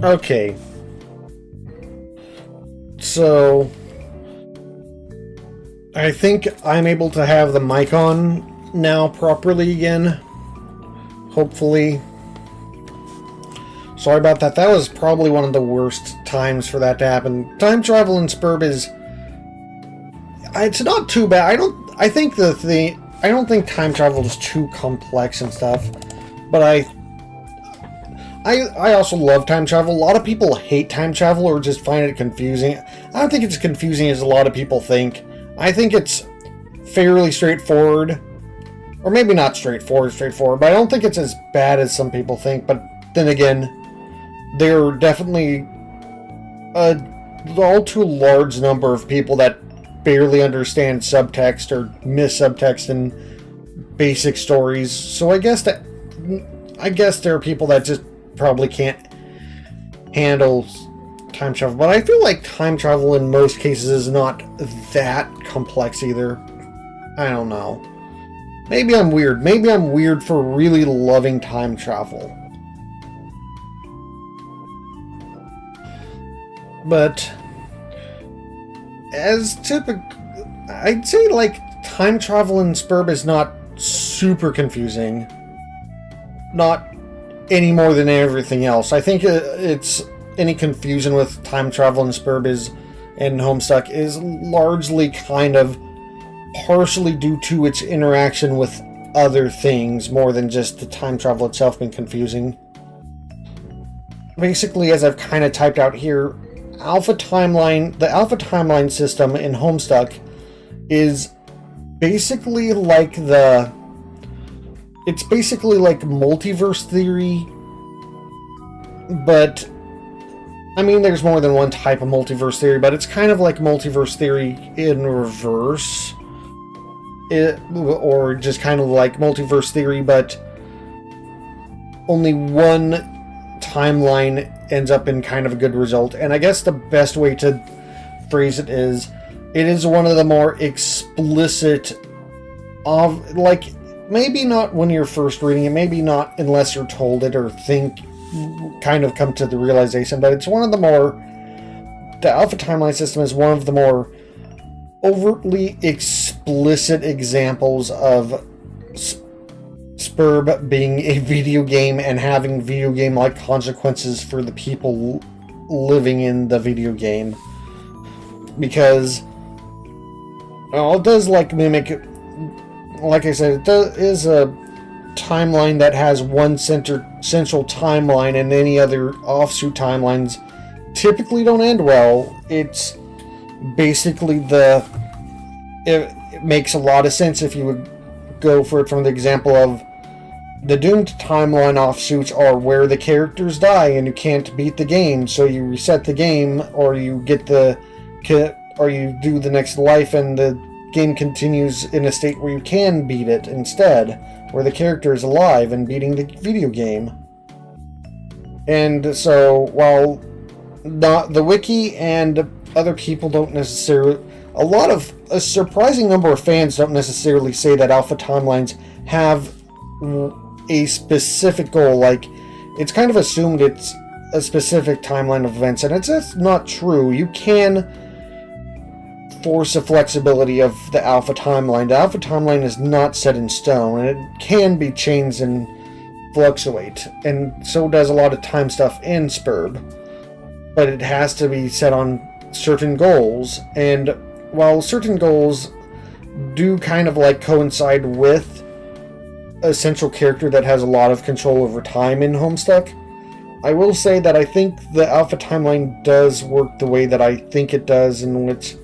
Okay. So I think I'm able to have the mic on now properly again. Hopefully. Sorry about that. That was probably one of the worst times for that to happen. Time travel in Sburb is... It's not too bad. I don't think time travel is too complex and stuff. But I also love time travel. A lot of people hate time travel or just find it confusing. I don't think it's confusing as a lot of people think. I think it's fairly straightforward. Or maybe not straightforward, but I don't think it's as bad as some people think. But then again, there are definitely all too large number of people that barely understand subtext or miss subtext in basic stories. So I guess there are people that just probably can't handle time travel. But I feel like time travel in most cases is not that complex either. I don't know. Maybe I'm weird. Maybe I'm weird for really loving time travel. But as typical, I'd say like time travel in Sburb is not super confusing. Not any more than everything else. I think it's any confusion with time travel in Sburb and Homestuck is largely kind of partially due to its interaction with other things more than just the time travel itself being confusing. Basically, as I've kind of typed out here, the alpha timeline system in Homestuck is basically like it's basically like multiverse theory, but I mean there's more than one type of multiverse theory, but it's kind of like multiverse theory in reverse, or just kind of like multiverse theory, but only one timeline ends up in kind of a good result. And I guess the best way to phrase it is one of the more explicit of, like, maybe not when you're first reading it, maybe not unless you're told it or kind of come to the realization, but it's one of the more, the alpha timeline system is one of the more overtly explicit examples of Sburb being a video game and having video game-like consequences for the people living in the video game. Because it does like mimic, like I said, it is a timeline that has one central timeline, and any other offshoot timelines typically don't end well. It's basically it makes a lot of sense if you would go for it from the example of the doomed timeline offshoots are where the characters die and you can't beat the game, so you reset the game, or you do the next life and the game continues in a state where you can beat it instead, where the character is alive and beating the video game. And so while not the wiki and other people don't necessarily, a surprising number of fans don't necessarily say that alpha timelines have a specific goal. Like, it's kind of assumed it's a specific timeline of events, and it's just not true. You can force the flexibility of the alpha timeline. The alpha timeline is not set in stone, and it can be changed and fluctuate, and so does a lot of time stuff in Sburb. But it has to be set on certain goals, and while certain goals do kind of like coincide with a central character that has a lot of control over time in Homestuck, I will say that I think the alpha timeline does work the way that I think it does, in which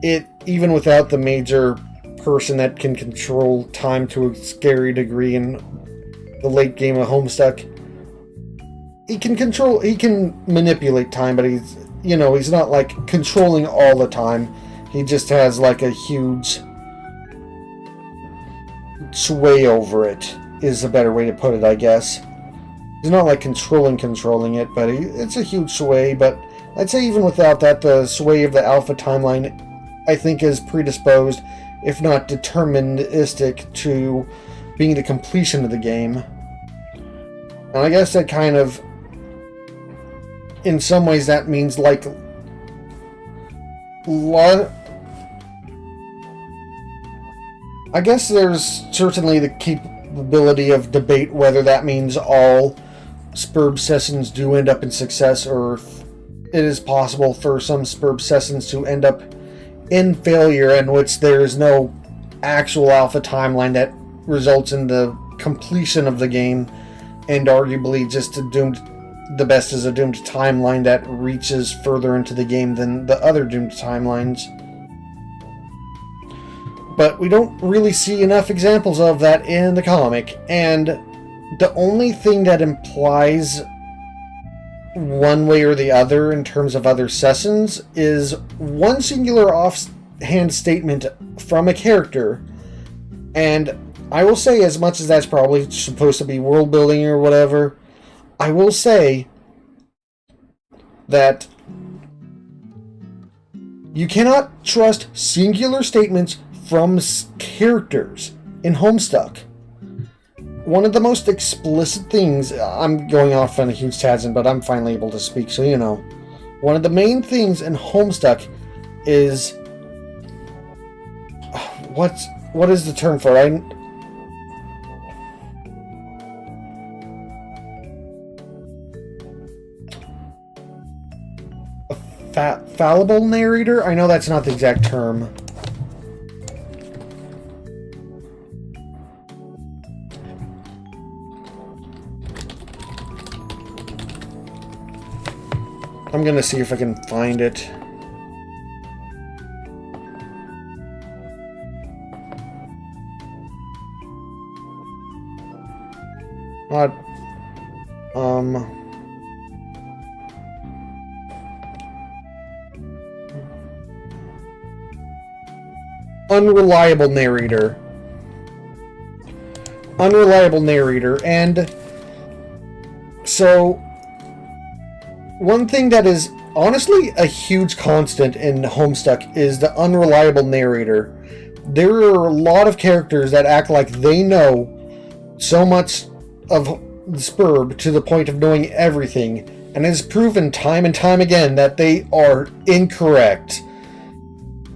it, even without the major person that can control time to a scary degree in the late game of Homestuck, he can manipulate time, but he's not like controlling all the time. He just has like a huge sway over it, is a better way to put it, I guess. He's not like controlling it, but it's a huge sway. But I'd say even without that, the sway of the alpha timeline, I think, is predisposed, if not deterministic, to being the completion of the game. And I guess that kind of in some ways that means like I guess there's certainly the capability of debate whether that means all Sburb sessions do end up in success, or if it is possible for some Sburb sessions to end up in failure, in which there is no actual alpha timeline that results in the completion of the game, and arguably just the best is a doomed timeline that reaches further into the game than the other doomed timelines. But we don't really see enough examples of that in the comic, and the only thing that implies one way or the other in terms of other sessions is one singular offhand statement from a character. And I will say, as much as that's probably supposed to be world building or whatever, I will say that you cannot trust singular statements from characters in Homestuck. One of the most explicit things, I'm going off on a huge tangent, but I'm finally able to speak, so you know. One of the main things in Homestuck is... What is the term for it? Fallible narrator? I know that's not the exact term. I'm gonna see if I can find it. Unreliable narrator. Unreliable narrator, and so one thing that is honestly a huge constant in Homestuck is the unreliable narrator. There are a lot of characters that act like they know so much of Sburb to the point of knowing everything, and it is proven time and time again that they are incorrect.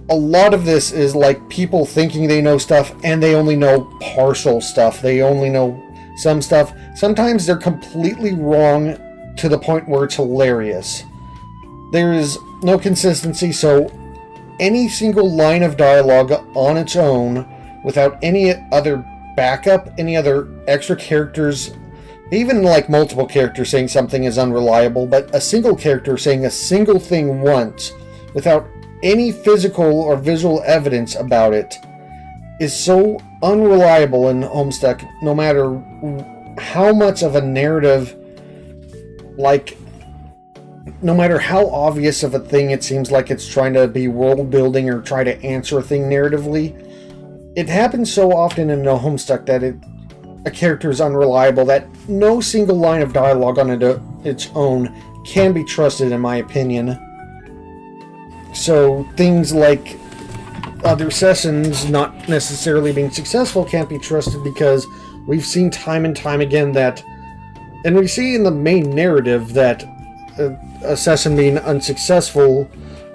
A lot of this is like people thinking they know stuff and they only know partial stuff. They only know some stuff. Sometimes they're completely wrong to the point where it's hilarious. There is no consistency, so any single line of dialogue on its own, without any other backup, any other extra characters, even like multiple characters saying something is unreliable, but a single character saying a single thing once, without any physical or visual evidence about it, is so unreliable in Homestuck, no matter how much of a narrative, like, no matter how obvious of a thing it seems like it's trying to be world building or try to answer a thing narratively. It happens so often in a Homestuck that a character is unreliable that no single line of dialogue on its own can be trusted, in my opinion. So things like other sessions not necessarily being successful can't be trusted because we've seen time and time again that, and we see in the main narrative that a session being unsuccessful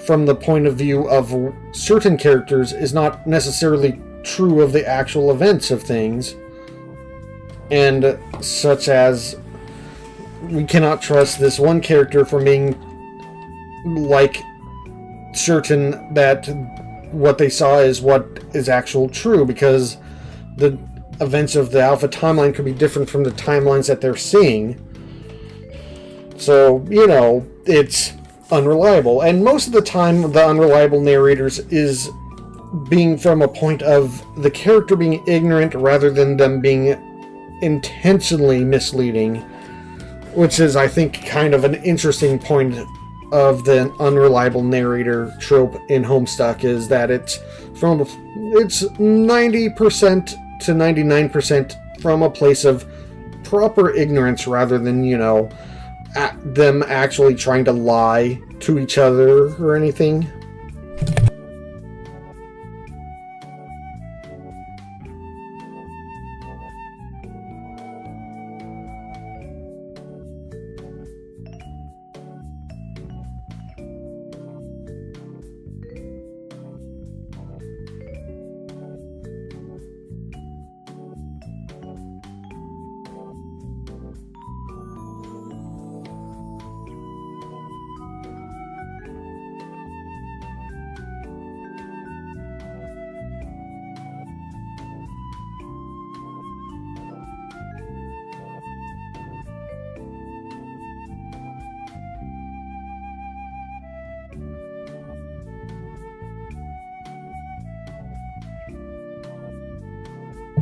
from the point of view of certain characters is not necessarily true of the actual events of things. And such as, we cannot trust this one character from being like certain that what they saw is what is actual true, because the events of the alpha timeline could be different from the timelines that they're seeing. So, you know, it's unreliable. And most of the time, the unreliable narrators is being from a point of the character being ignorant rather than them being intentionally misleading, which is, I think, kind of an interesting point of the unreliable narrator trope in Homestuck, is that it's 90% to 99% from a place of proper ignorance rather than, you know, them actually trying to lie to each other or anything.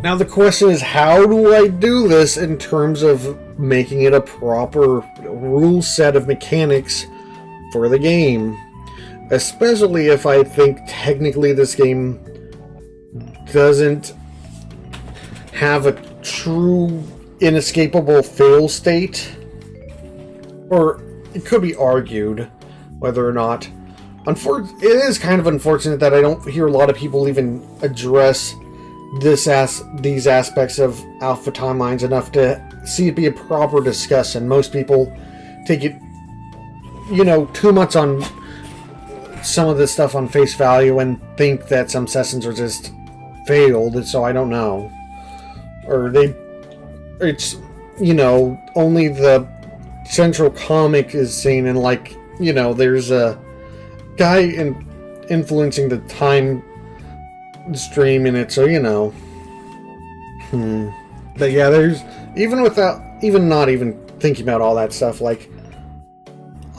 Now the question is, how do I do this in terms of making it a proper rule set of mechanics for the game? Especially if I think technically this game doesn't have a true inescapable fail state. Or it could be argued whether or not. It is kind of unfortunate that I don't hear a lot of people even address these aspects of alpha timelines enough to see it be a proper discussion. Most people take it, too much on some of this stuff on face value and think that some sessions are just failed, so I don't know. Or it's, only the central comic is seen, and there's a guy influencing the time stream in it, so But yeah, there's even not even thinking about all that stuff,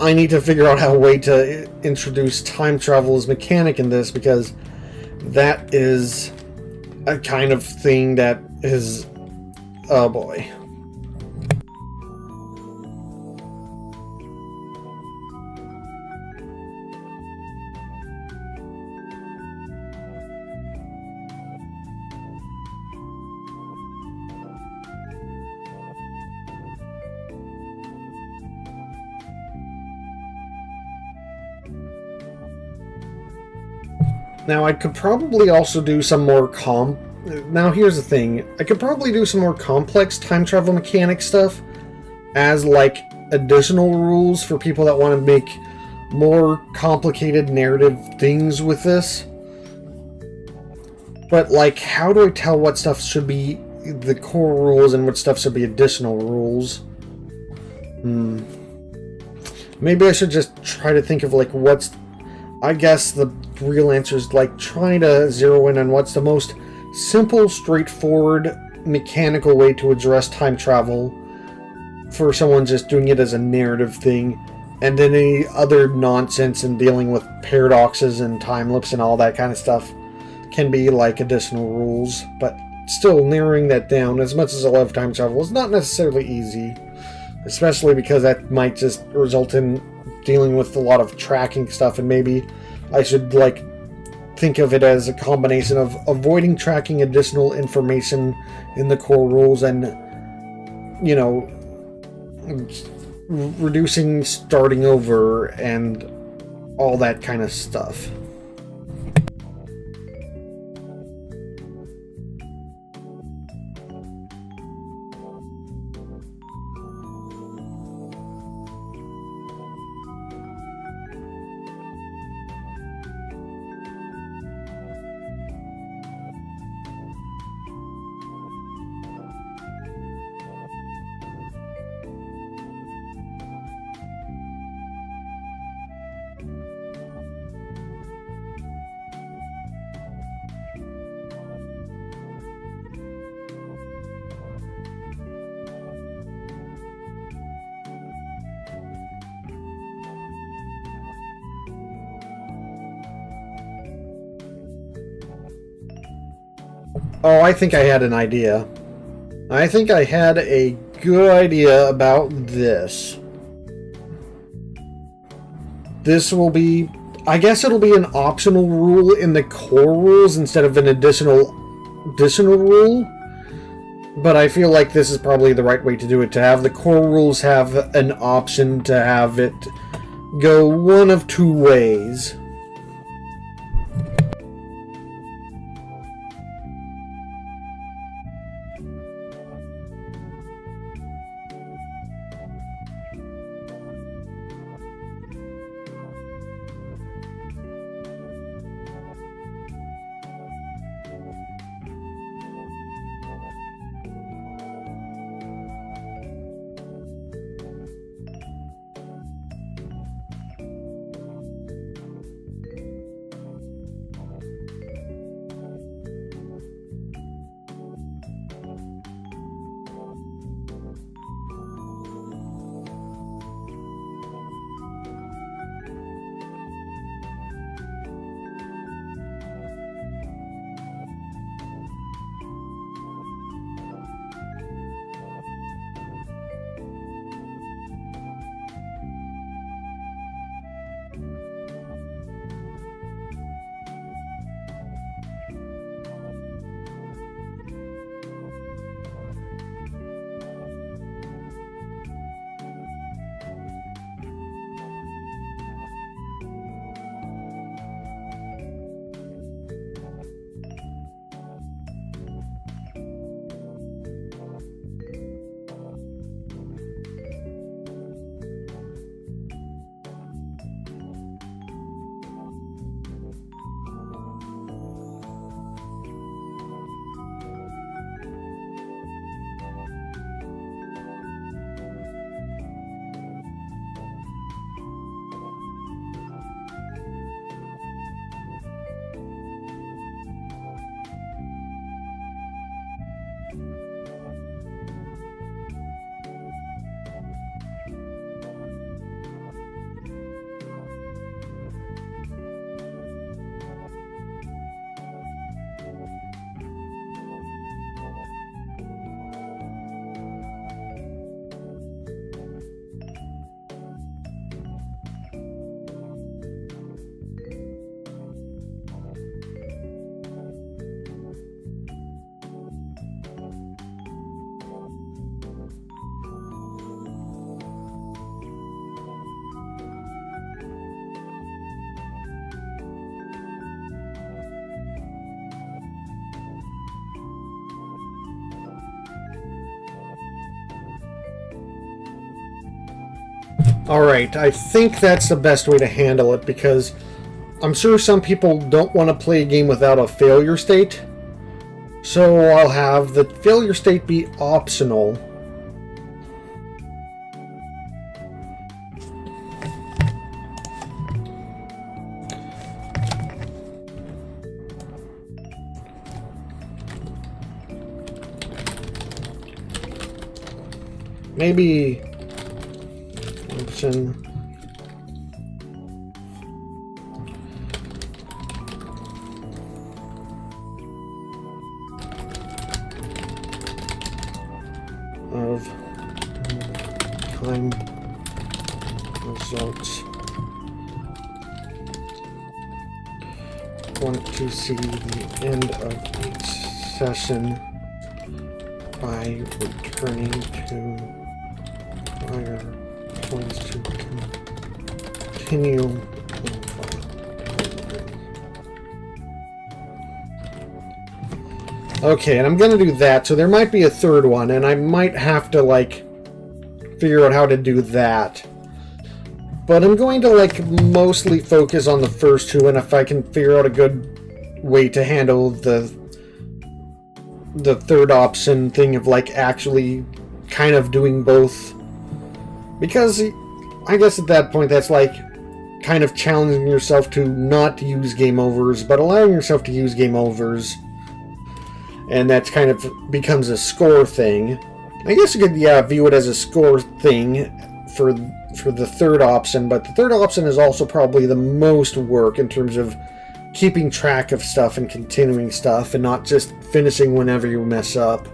I need to figure out a way to introduce time travel as mechanic in this, because that is a kind of thing that is, oh boy. Now, I could probably also do some more Now, here's the thing. I could probably do some more complex time travel mechanic stuff as, additional rules for people that want to make more complicated narrative things with this. But, how do I tell what stuff should be the core rules and what stuff should be additional rules? Maybe I should just try to think of, what's... I guess the real answer is trying to zero in on what's the most simple, straightforward, mechanical way to address time travel for someone just doing it as a narrative thing, and then any other nonsense and dealing with paradoxes and time loops and all that kind of stuff can be additional rules. But still, narrowing that down, as much as I love time travel, is not necessarily easy, especially because that might just result in dealing with a lot of tracking stuff, and maybe I should think of it as a combination of avoiding tracking additional information in the core rules and reducing starting over and all that kind of stuff. Oh, I think I had an idea. I think I had a good idea about this. This will be... I guess it'll be an optional rule in the core rules instead of an additional rule. But I feel like this is probably the right way to do it. To have the core rules have an option to have it go one of two ways. Alright, I think that's the best way to handle it, because I'm sure some people don't want to play a game without a failure state. So I'll have the failure state be optional. Maybe option of time results. Want to see the end of each session by returning to prior points to continue. Okay, and I'm gonna do that, so there might be a third one, and I might have to, like, figure out how to do that. But I'm going to, like, mostly focus on the first two, and if I can figure out a good way to handle the third option thing of, like, actually kind of doing both. Because I guess at that point that's, like, kind of challenging yourself to not use game overs, but allowing yourself to use game overs. And that kind of becomes a score thing. I guess you could, yeah, view it as a score thing for the third option, but the third option is also probably the most work in terms of keeping track of stuff and continuing stuff and not just finishing whenever you mess up.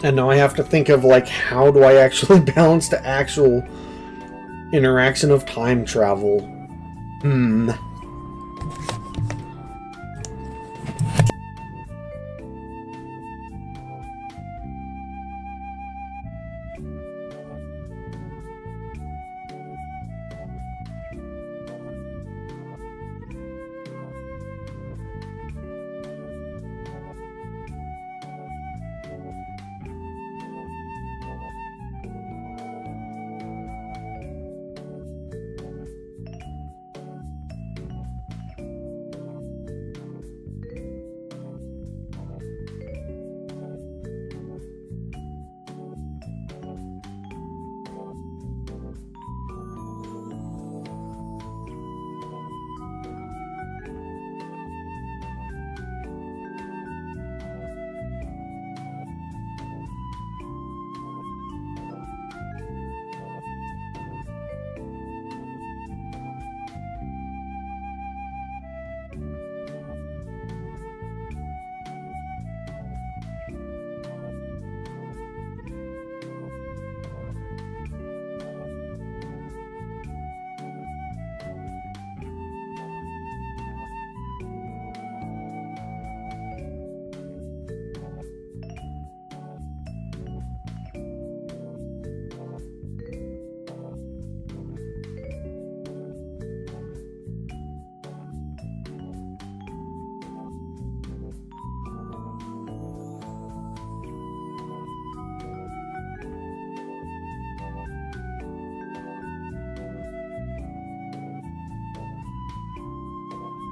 And now I have to think of, like, how do I actually balance the actual interaction of time travel?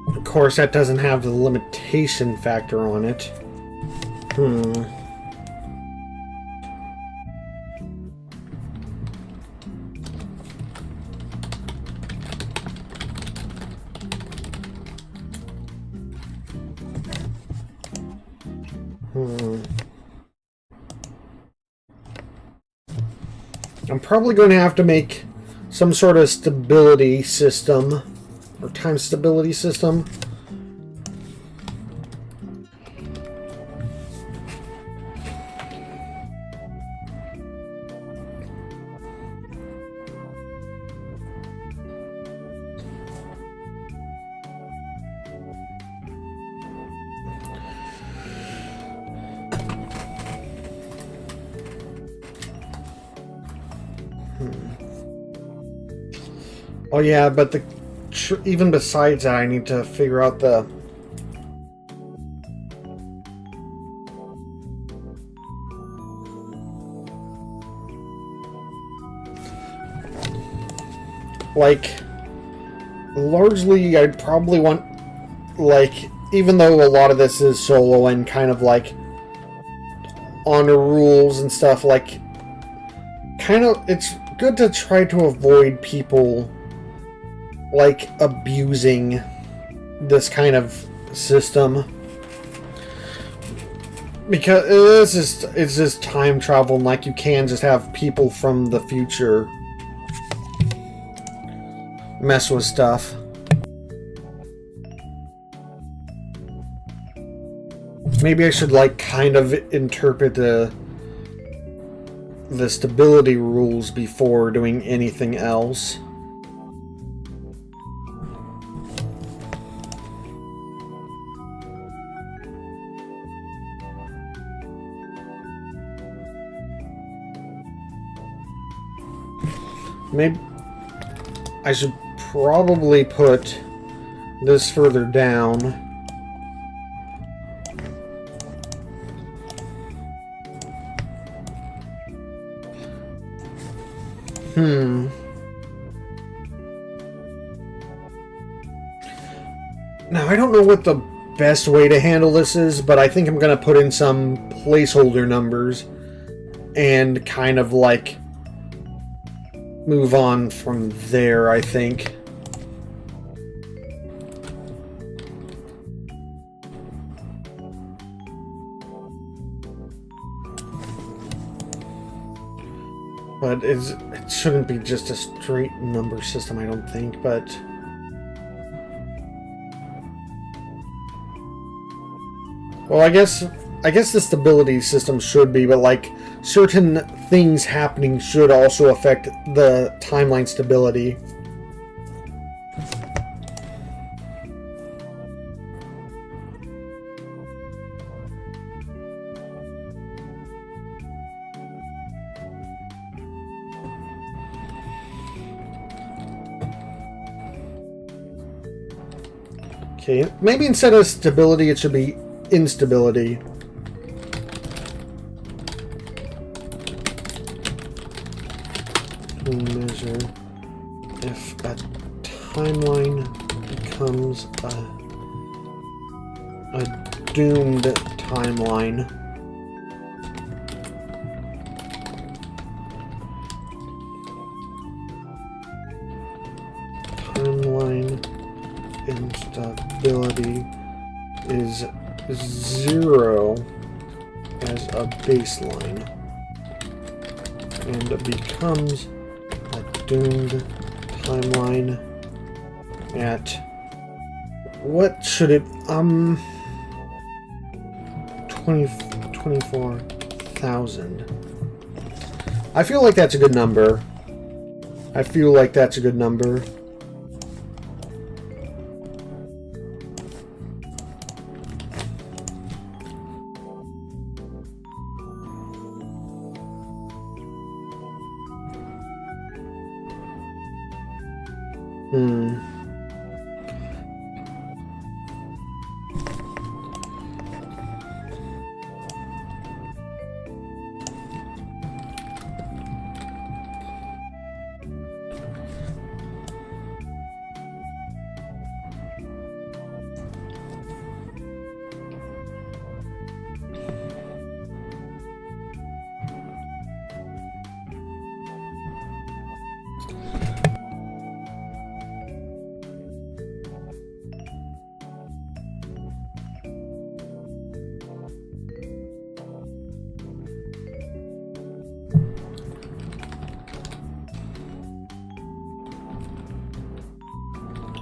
Of course, that doesn't have the limitation factor on it. I'm probably going to have to make some sort of stability system, or time stability system. Oh yeah, but even besides that, I need to figure out the... Like, largely, I'd probably want, like, even though a lot of this is solo and kind of like honor rules and stuff, like, kind of, it's good to try to avoid people, like, abusing this kind of system. Because it's just time travel, and like, you can just have people from the future mess with stuff. Maybe I should like kind of interpret the stability rules before doing anything else. Maybe I should probably put this further down. Now, I don't know what the best way to handle this is, but I think I'm going to put in some placeholder numbers and kind of like move on from there, I think. But it shouldn't be just a straight number system, I don't think, but... Well, I guess the stability system should be, but like, certain things happening should also affect the timeline stability. Okay, maybe instead of stability, it should be instability. To measure if a timeline becomes a doomed timeline. Timeline instability is 0 as a baseline and becomes a doomed timeline at what should it 24,000. I feel like that's a good number.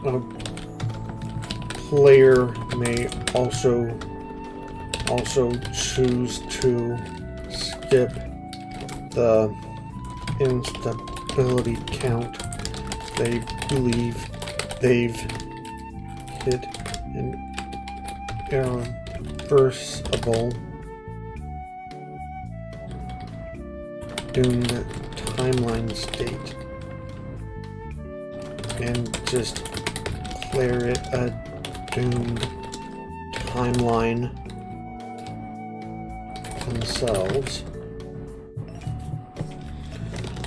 A player may also choose to skip the instability count they believe they've hit an irreversible doomed timeline state and just declare it a doomed timeline themselves.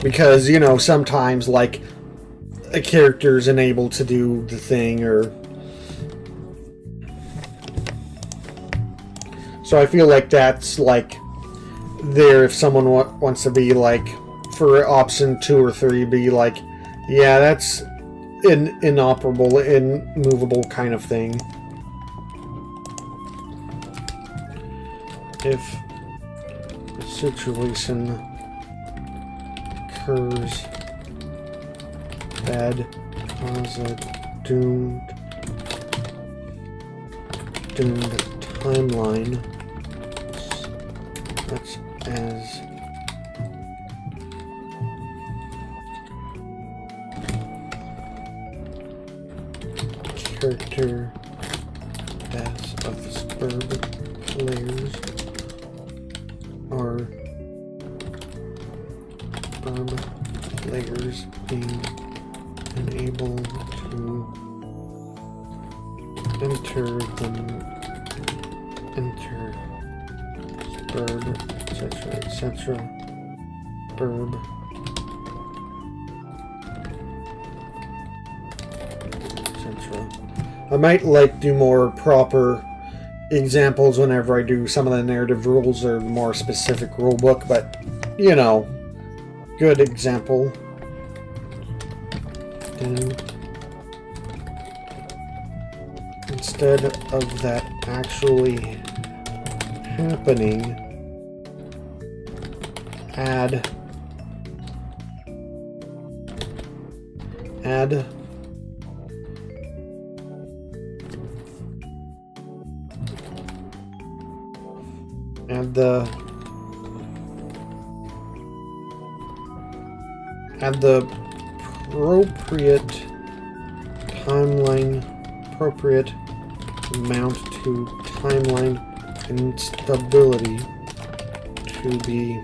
Because, you know, sometimes, like, a character is unable to do the thing, or... So I feel like that's, like, there if someone wants to be, like, for option 2 or 3, be like, yeah, that's an inoperable, immovable kind of thing. If the situation occurs bad cause a doomed timeline such as character deaths of Sburb players or Sburb players being unable to enter Sburb, etc. Sburb etc. I might like do more proper examples whenever I do some of the narrative rules or more specific rule book, but you know, good example. And instead of that actually happening, add the appropriate amount to timeline instability to be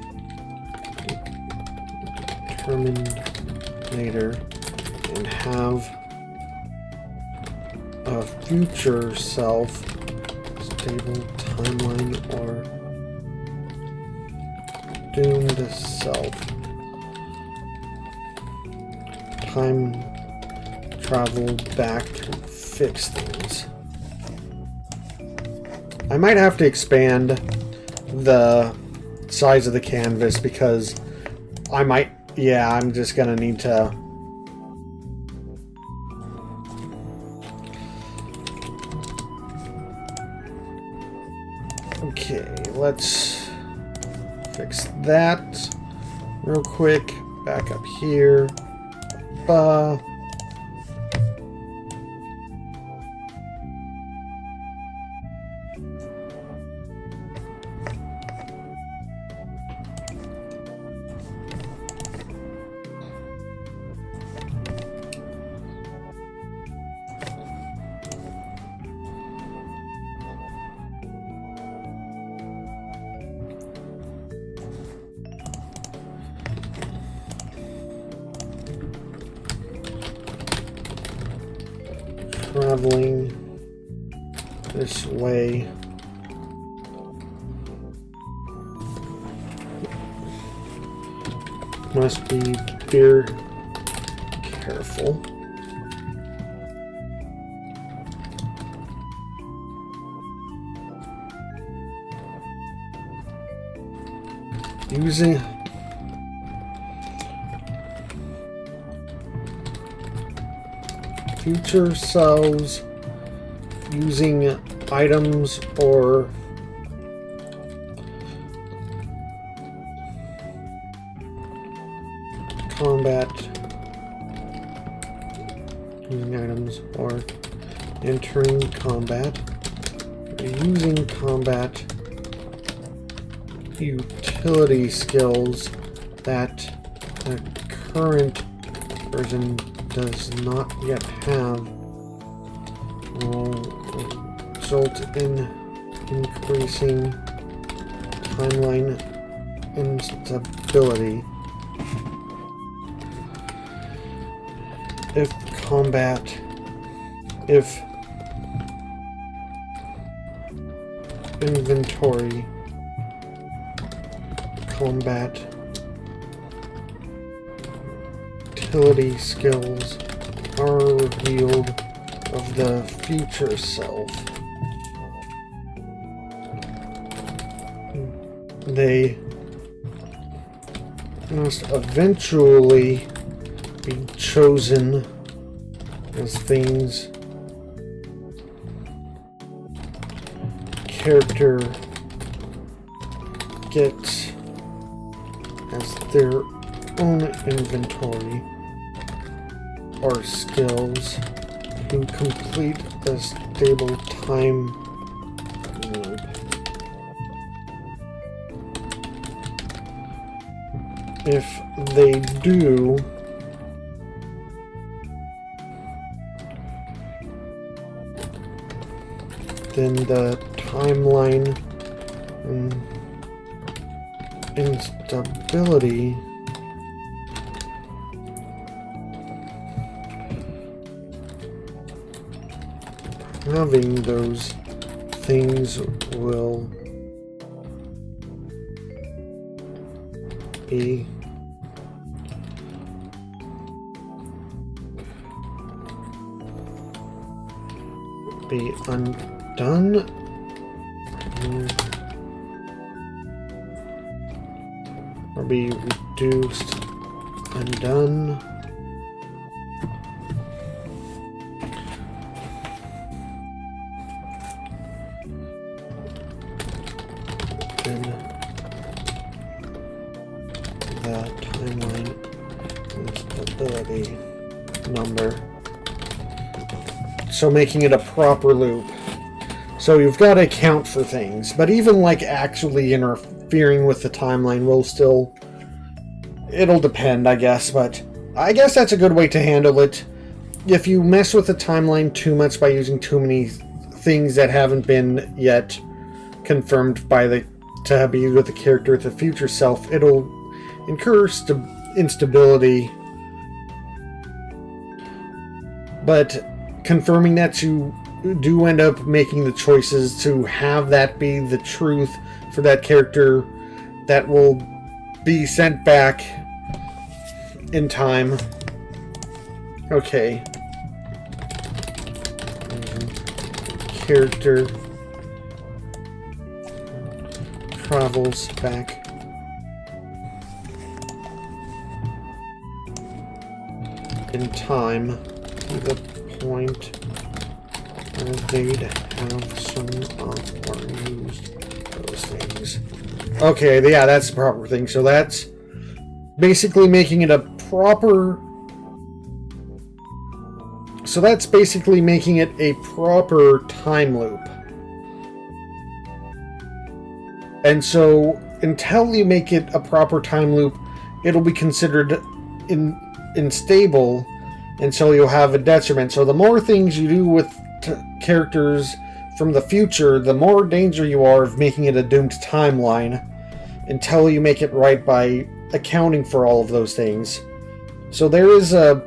determined later, and have a future self stable timeline or doomed self time travel back to fix things. I might have to expand the size of the canvas because I'm just gonna need to okay, let's fix that real quick. Back up here. Traveling this way must be very careful. Using future selves, using items or combat, using items or entering combat, or using combat utility skills that the current version does not yet have, will result in increasing timeline instability. If combat if inventory combat utility skills are revealed of the future self. They must eventually be chosen as things character gets as their own inventory or skills to complete a stable time loop. If they do, then the timeline instability having those things will be undone or be reduced, undone. Then the timeline instability number. So making it a proper loop. So you've got to account for things, but even like actually interfering with the timeline will still, it'll depend, I guess, but I guess that's a good way to handle it. If you mess with the timeline too much by using too many things that haven't been yet confirmed by the to be with the character with the future self, it'll incur instability. But confirming that you do end up making the choices to have that be the truth for that character that will be sent back in time. Okay. Character travels back in time to the point where they'd have some of or used those things. Okay, yeah, that's the proper thing. So that's basically making it a proper... So that's basically making it a proper time loop. And so until you make it a proper time loop, it'll be considered unstable, and so you'll have a detriment. So the more things you do with characters from the future, the more danger you are of making it a doomed timeline until you make it right by accounting for all of those things. So there is a...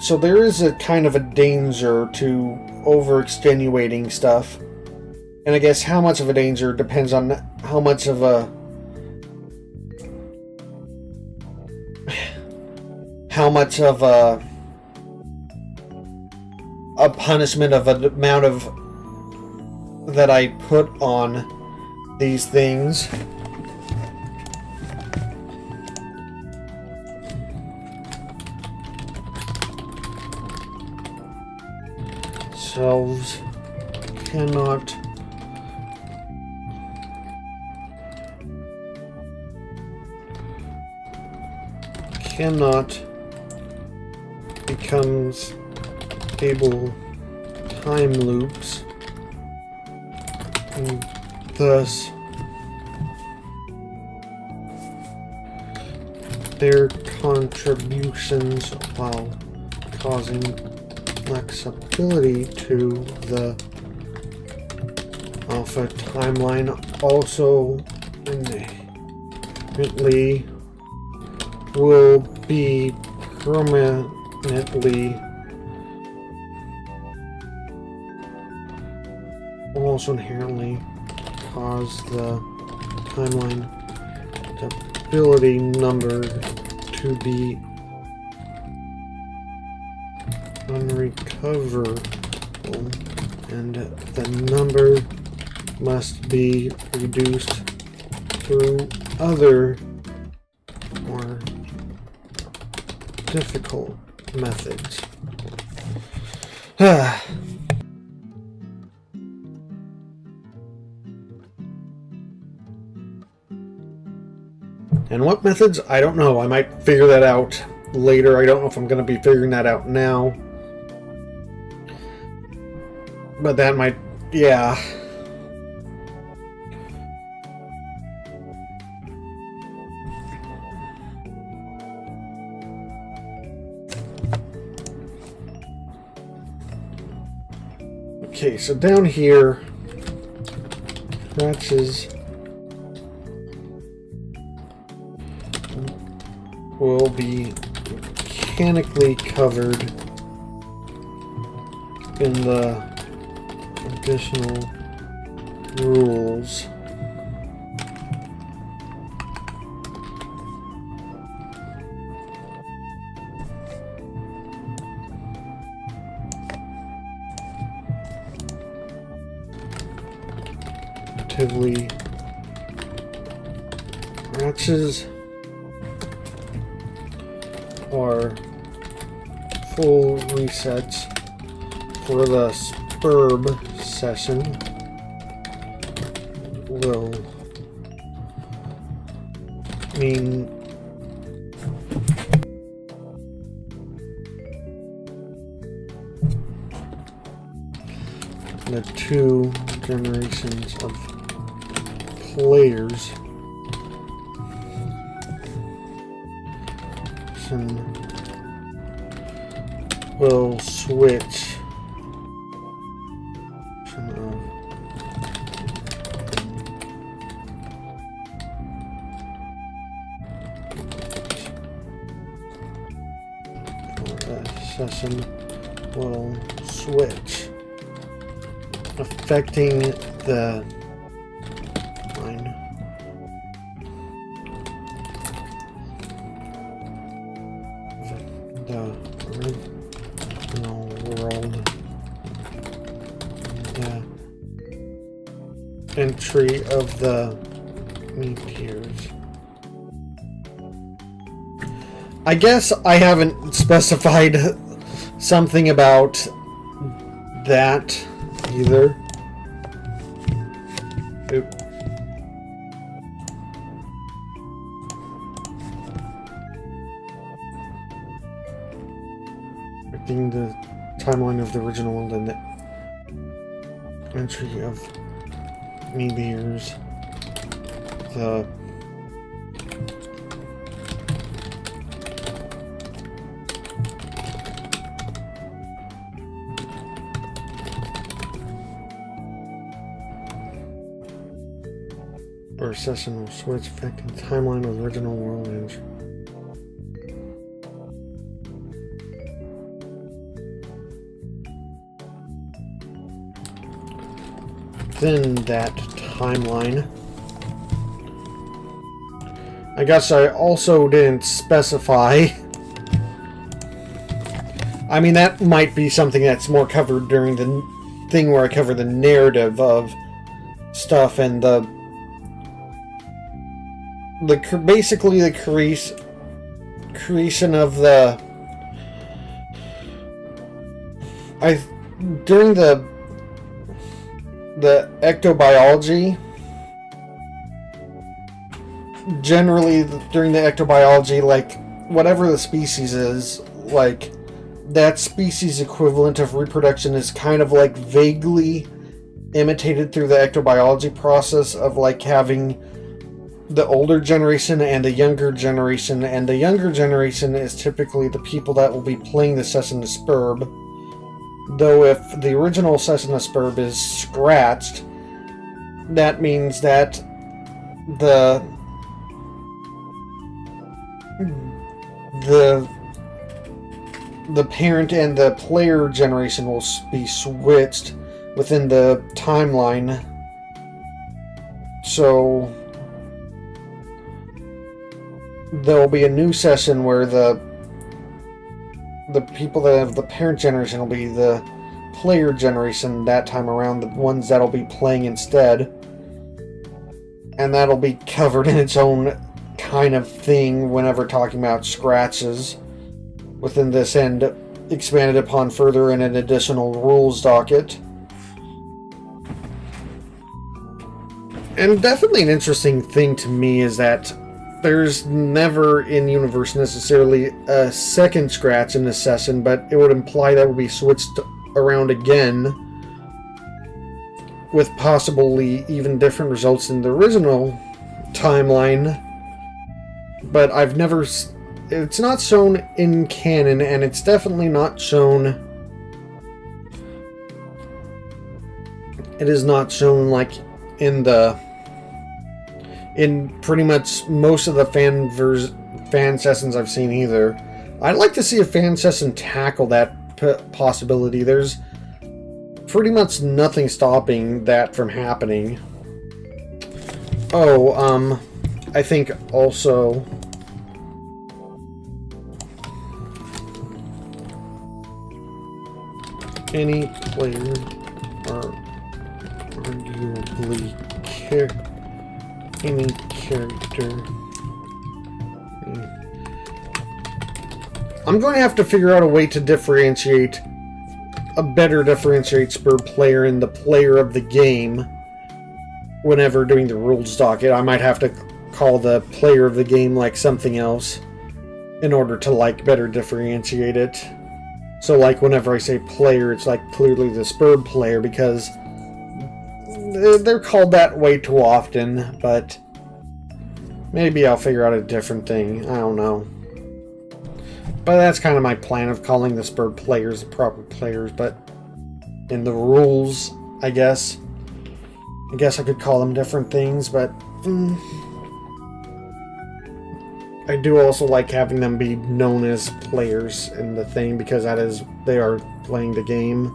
So there is a kind of a danger to over-extenuating stuff. And I guess how much of a danger depends on how much of a... How much of a punishment of an amount of... that I put on these things. Selves cannot becomes stable time loops, and thus their contributions, while causing flexibility to the alpha timeline, also inherently will be permanently also inherently cause the timeline ability number to be unrecoverable, and the number must be reduced through other more difficult methods. And what methods? I don't know. I might figure that out later. I don't know if I'm going to be figuring that out now. But that might... yeah. Okay, so down here, scratches will be mechanically covered in the additional rules. Actively matches are full resets for the Sburb session will mean the two generations of players will switch session will switch, affecting the line. The original world. The entry of the meteors. I guess I haven't specified something about that either. Oop. Affecting the timeline of the original world and the entry of meteors. The or session will switch, affecting the timeline of the original world entry. Within that timeline, I guess I also didn't specify. I mean, that might be something that's more covered during the thing where I cover the narrative of stuff and the basically the creation of the during the ectobiology. Generally, during the ectobiology, like whatever the species is, like that species equivalent of reproduction is kind of like vaguely imitated through the ectobiology process of like having the older generation and the younger generation, and the younger generation is typically the people that will be playing the session of Sburb. Though if the original session of Sburb is scratched, that means that the parent and the player generation will be switched within the timeline. So there will be a new session where the people that have the parent generation will be the player generation that time around, the ones that'll be playing instead. And that'll be covered in its own kind of thing whenever talking about scratches within this, and expanded upon further in an additional rules docket. And definitely an interesting thing to me is that there's never in universe necessarily a second scratch in this session, but it would imply that would be switched around again with possibly even different results in the original timeline. But I've never... It's not shown in canon, and it's definitely not shown... It is not shown, like, in pretty much most of the fan sessions I've seen either. I'd like to see a fan session tackle that possibility. There's pretty much nothing stopping that from happening. Oh, I think also... any player or arguably any character. I'm going to have to figure out a way to differentiate, better differentiate Sburb player and the player of the game whenever doing the rules docket. I might have to call the player of the game like something else in order to like better differentiate it. So like whenever I say player, it's like clearly the Sburb player, because they're called that way too often. But maybe I'll figure out a different thing. I don't know. But that's kind of my plan of calling the Sburb players the proper players. But in the rules, I guess I could call them different things. But I do also like having them be known as players in the thing, because that is, they are playing the game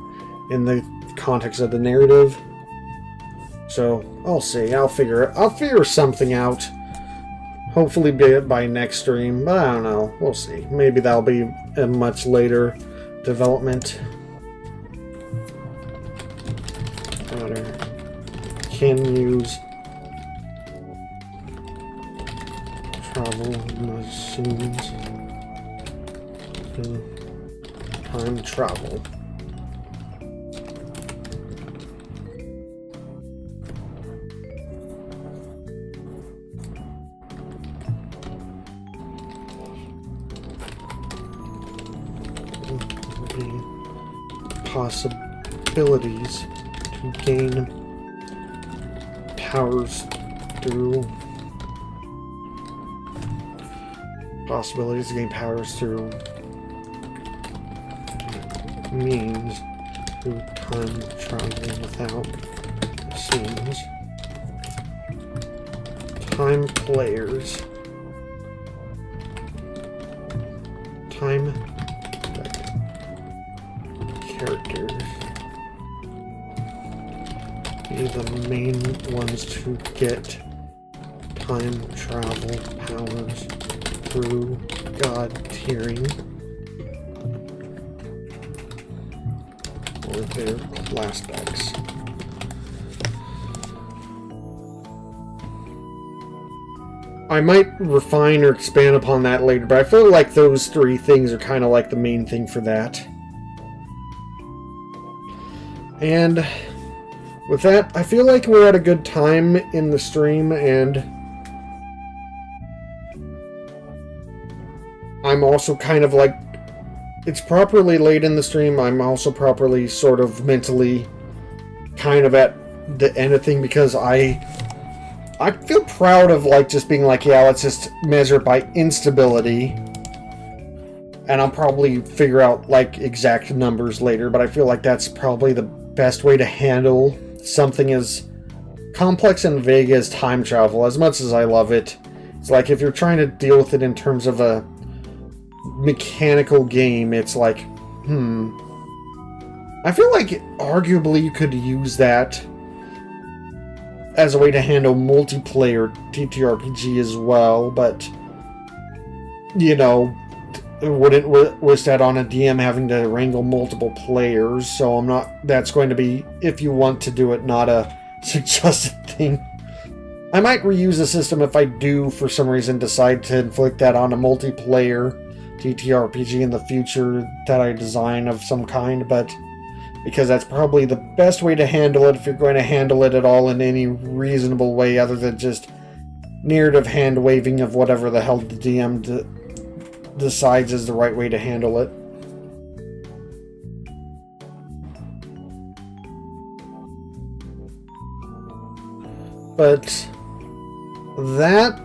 in the context of the narrative. So I'll see. I'll figure something out. Hopefully by next stream, but I don't know. We'll see. Maybe that'll be a much later development. Can use travel machines to time travel. Possibilities to gain powers through means through time travel without machines. Time players. Time characters be the main ones to get time travel powers through god tiering or their class specs. I might refine or expand upon that later, but I feel like those three things are kind of like the main thing for that. And with that, I feel like we're at a good time in the stream, and I'm also kind of like, it's properly late in the stream. I'm also properly sort of mentally kind of at the end of thing, because I feel proud of like just being like, yeah, let's just measure it by instability. And I'll probably figure out like exact numbers later, but I feel like that's probably the best way to handle something as complex and vague as time travel. As much as I love it, it's like if you're trying to deal with it in terms of a mechanical game, it's like, I feel like arguably you could use that as a way to handle multiplayer TTRPG as well, but, you know, it wouldn't wish that on a DM having to wrangle multiple players, so that's going to be, if you want to do it, not a suggested thing. I might reuse the system if I do, for some reason, decide to inflict that on a multiplayer TTRPG in the future that I design of some kind, but because that's probably the best way to handle it if you're going to handle it at all in any reasonable way other than just narrative hand-waving of whatever the hell the DM decides is the right way to handle it. But that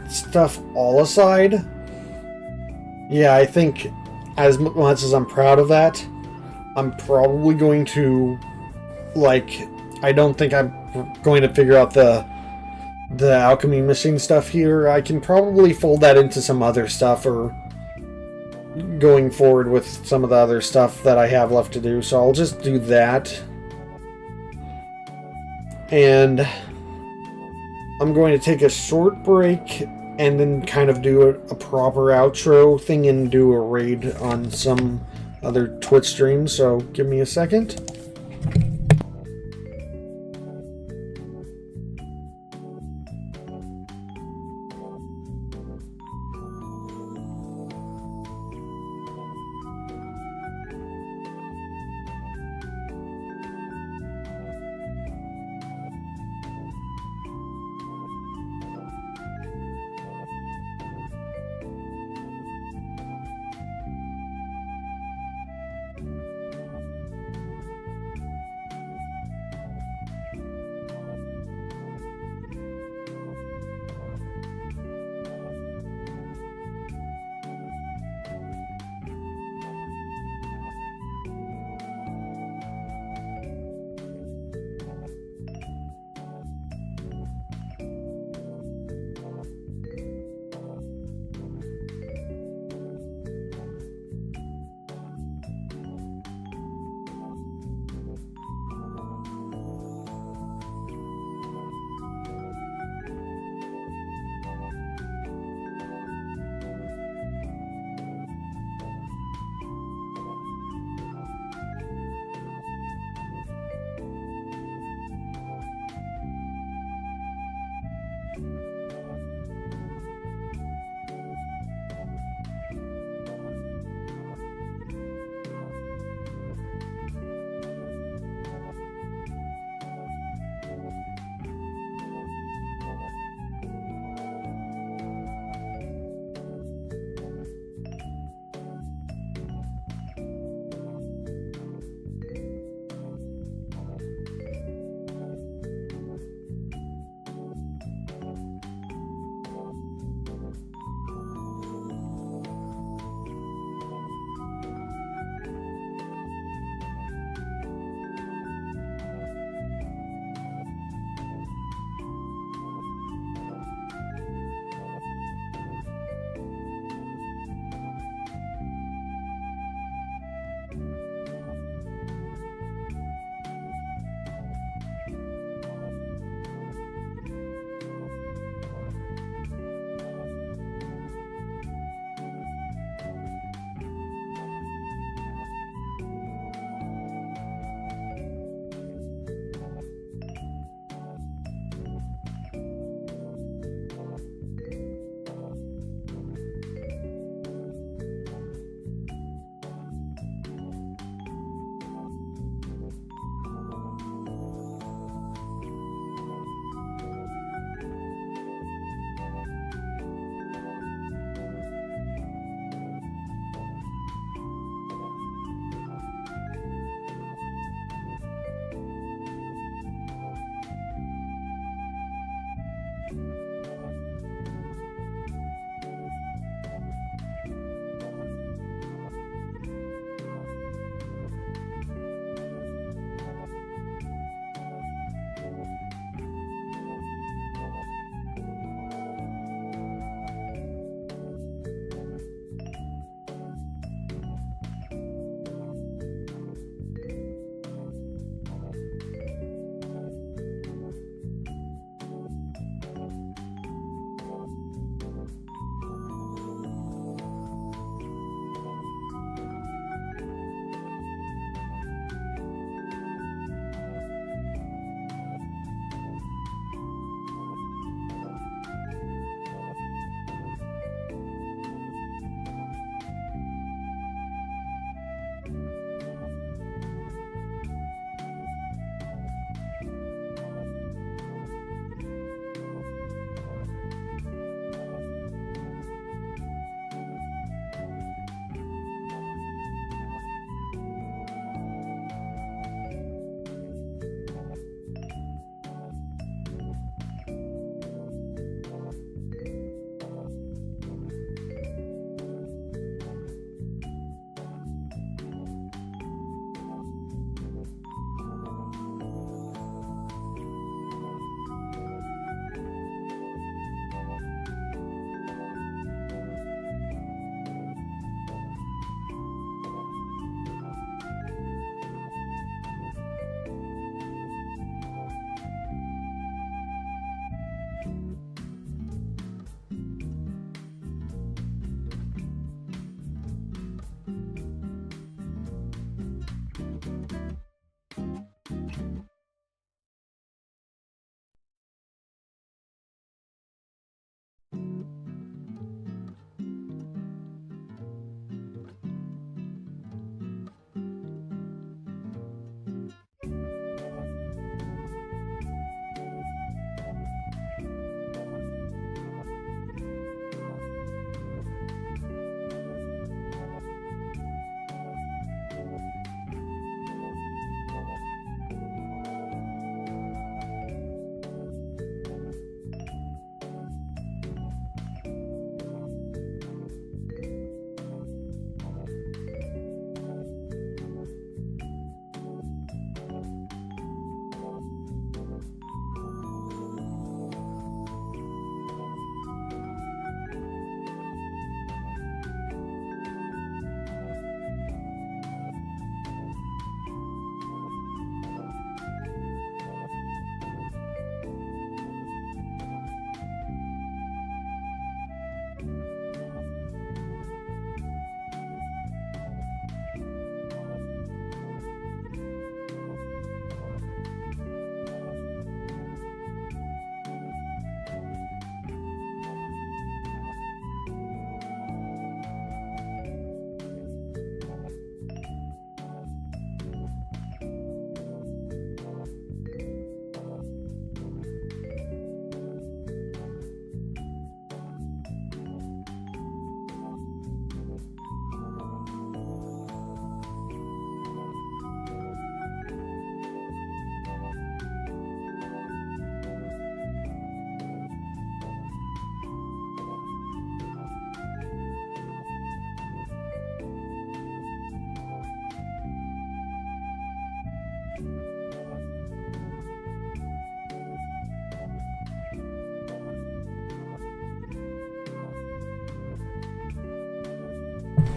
stuff all aside, yeah, I think as much as I'm proud of that, I'm probably going to, like, I don't think I'm going to figure out the alchemy machine stuff here. I can probably fold that into some other stuff, or going forward with some of the other stuff that I have left to do, so I'll just do that. And I'm going to take a short break and then kind of do a proper outro thing and do a raid on some other Twitch streams, so give me a second.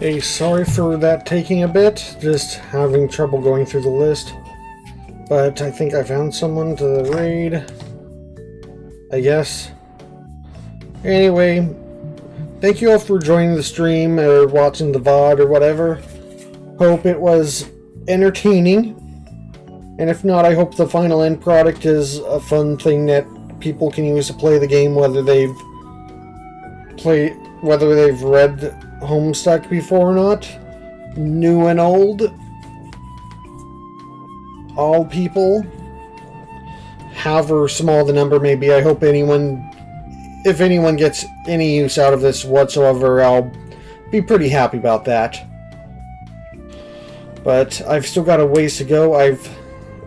Hey, sorry for that taking a bit, just having trouble going through the list. But I think I found someone to raid, I guess. Anyway, thank you all for joining the stream or watching the VOD or whatever. Hope it was entertaining. And if not, I hope the final end product is a fun thing that people can use to play the game, whether they've read Homestuck before or not. New and old. All people. However small the number may be, I hope if anyone gets any use out of this whatsoever, I'll be pretty happy about that. But I've still got a ways to go. I've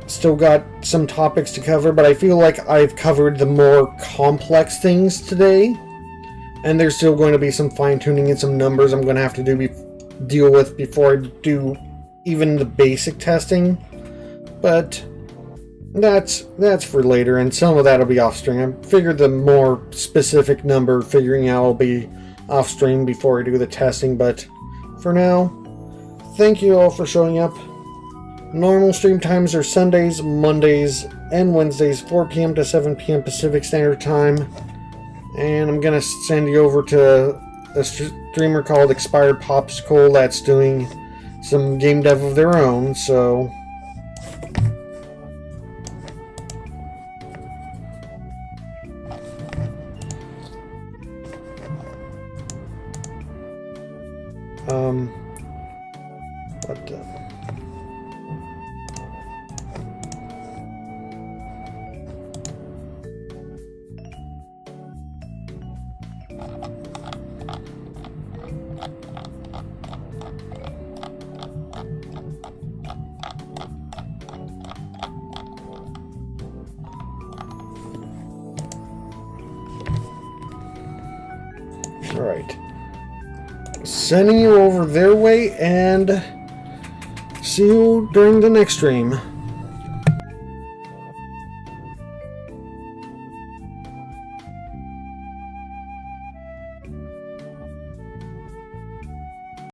still got some topics to cover, but I feel like I've covered the more complex things today. And there's still going to be some fine-tuning and some numbers I'm going to have to deal with before I do even the basic testing. But that's for later, and some of that will be off-stream. I figured the more specific number figuring out will be off-stream before I do the testing, but for now, thank you all for showing up. Normal stream times are Sundays, Mondays, and Wednesdays, 4 p.m. to 7 p.m. Pacific Standard Time. And I'm going to send you over to a streamer called Expired Popsicle that's doing some game dev of their own, so... Alright. Sending you over their way, and see you during the next stream.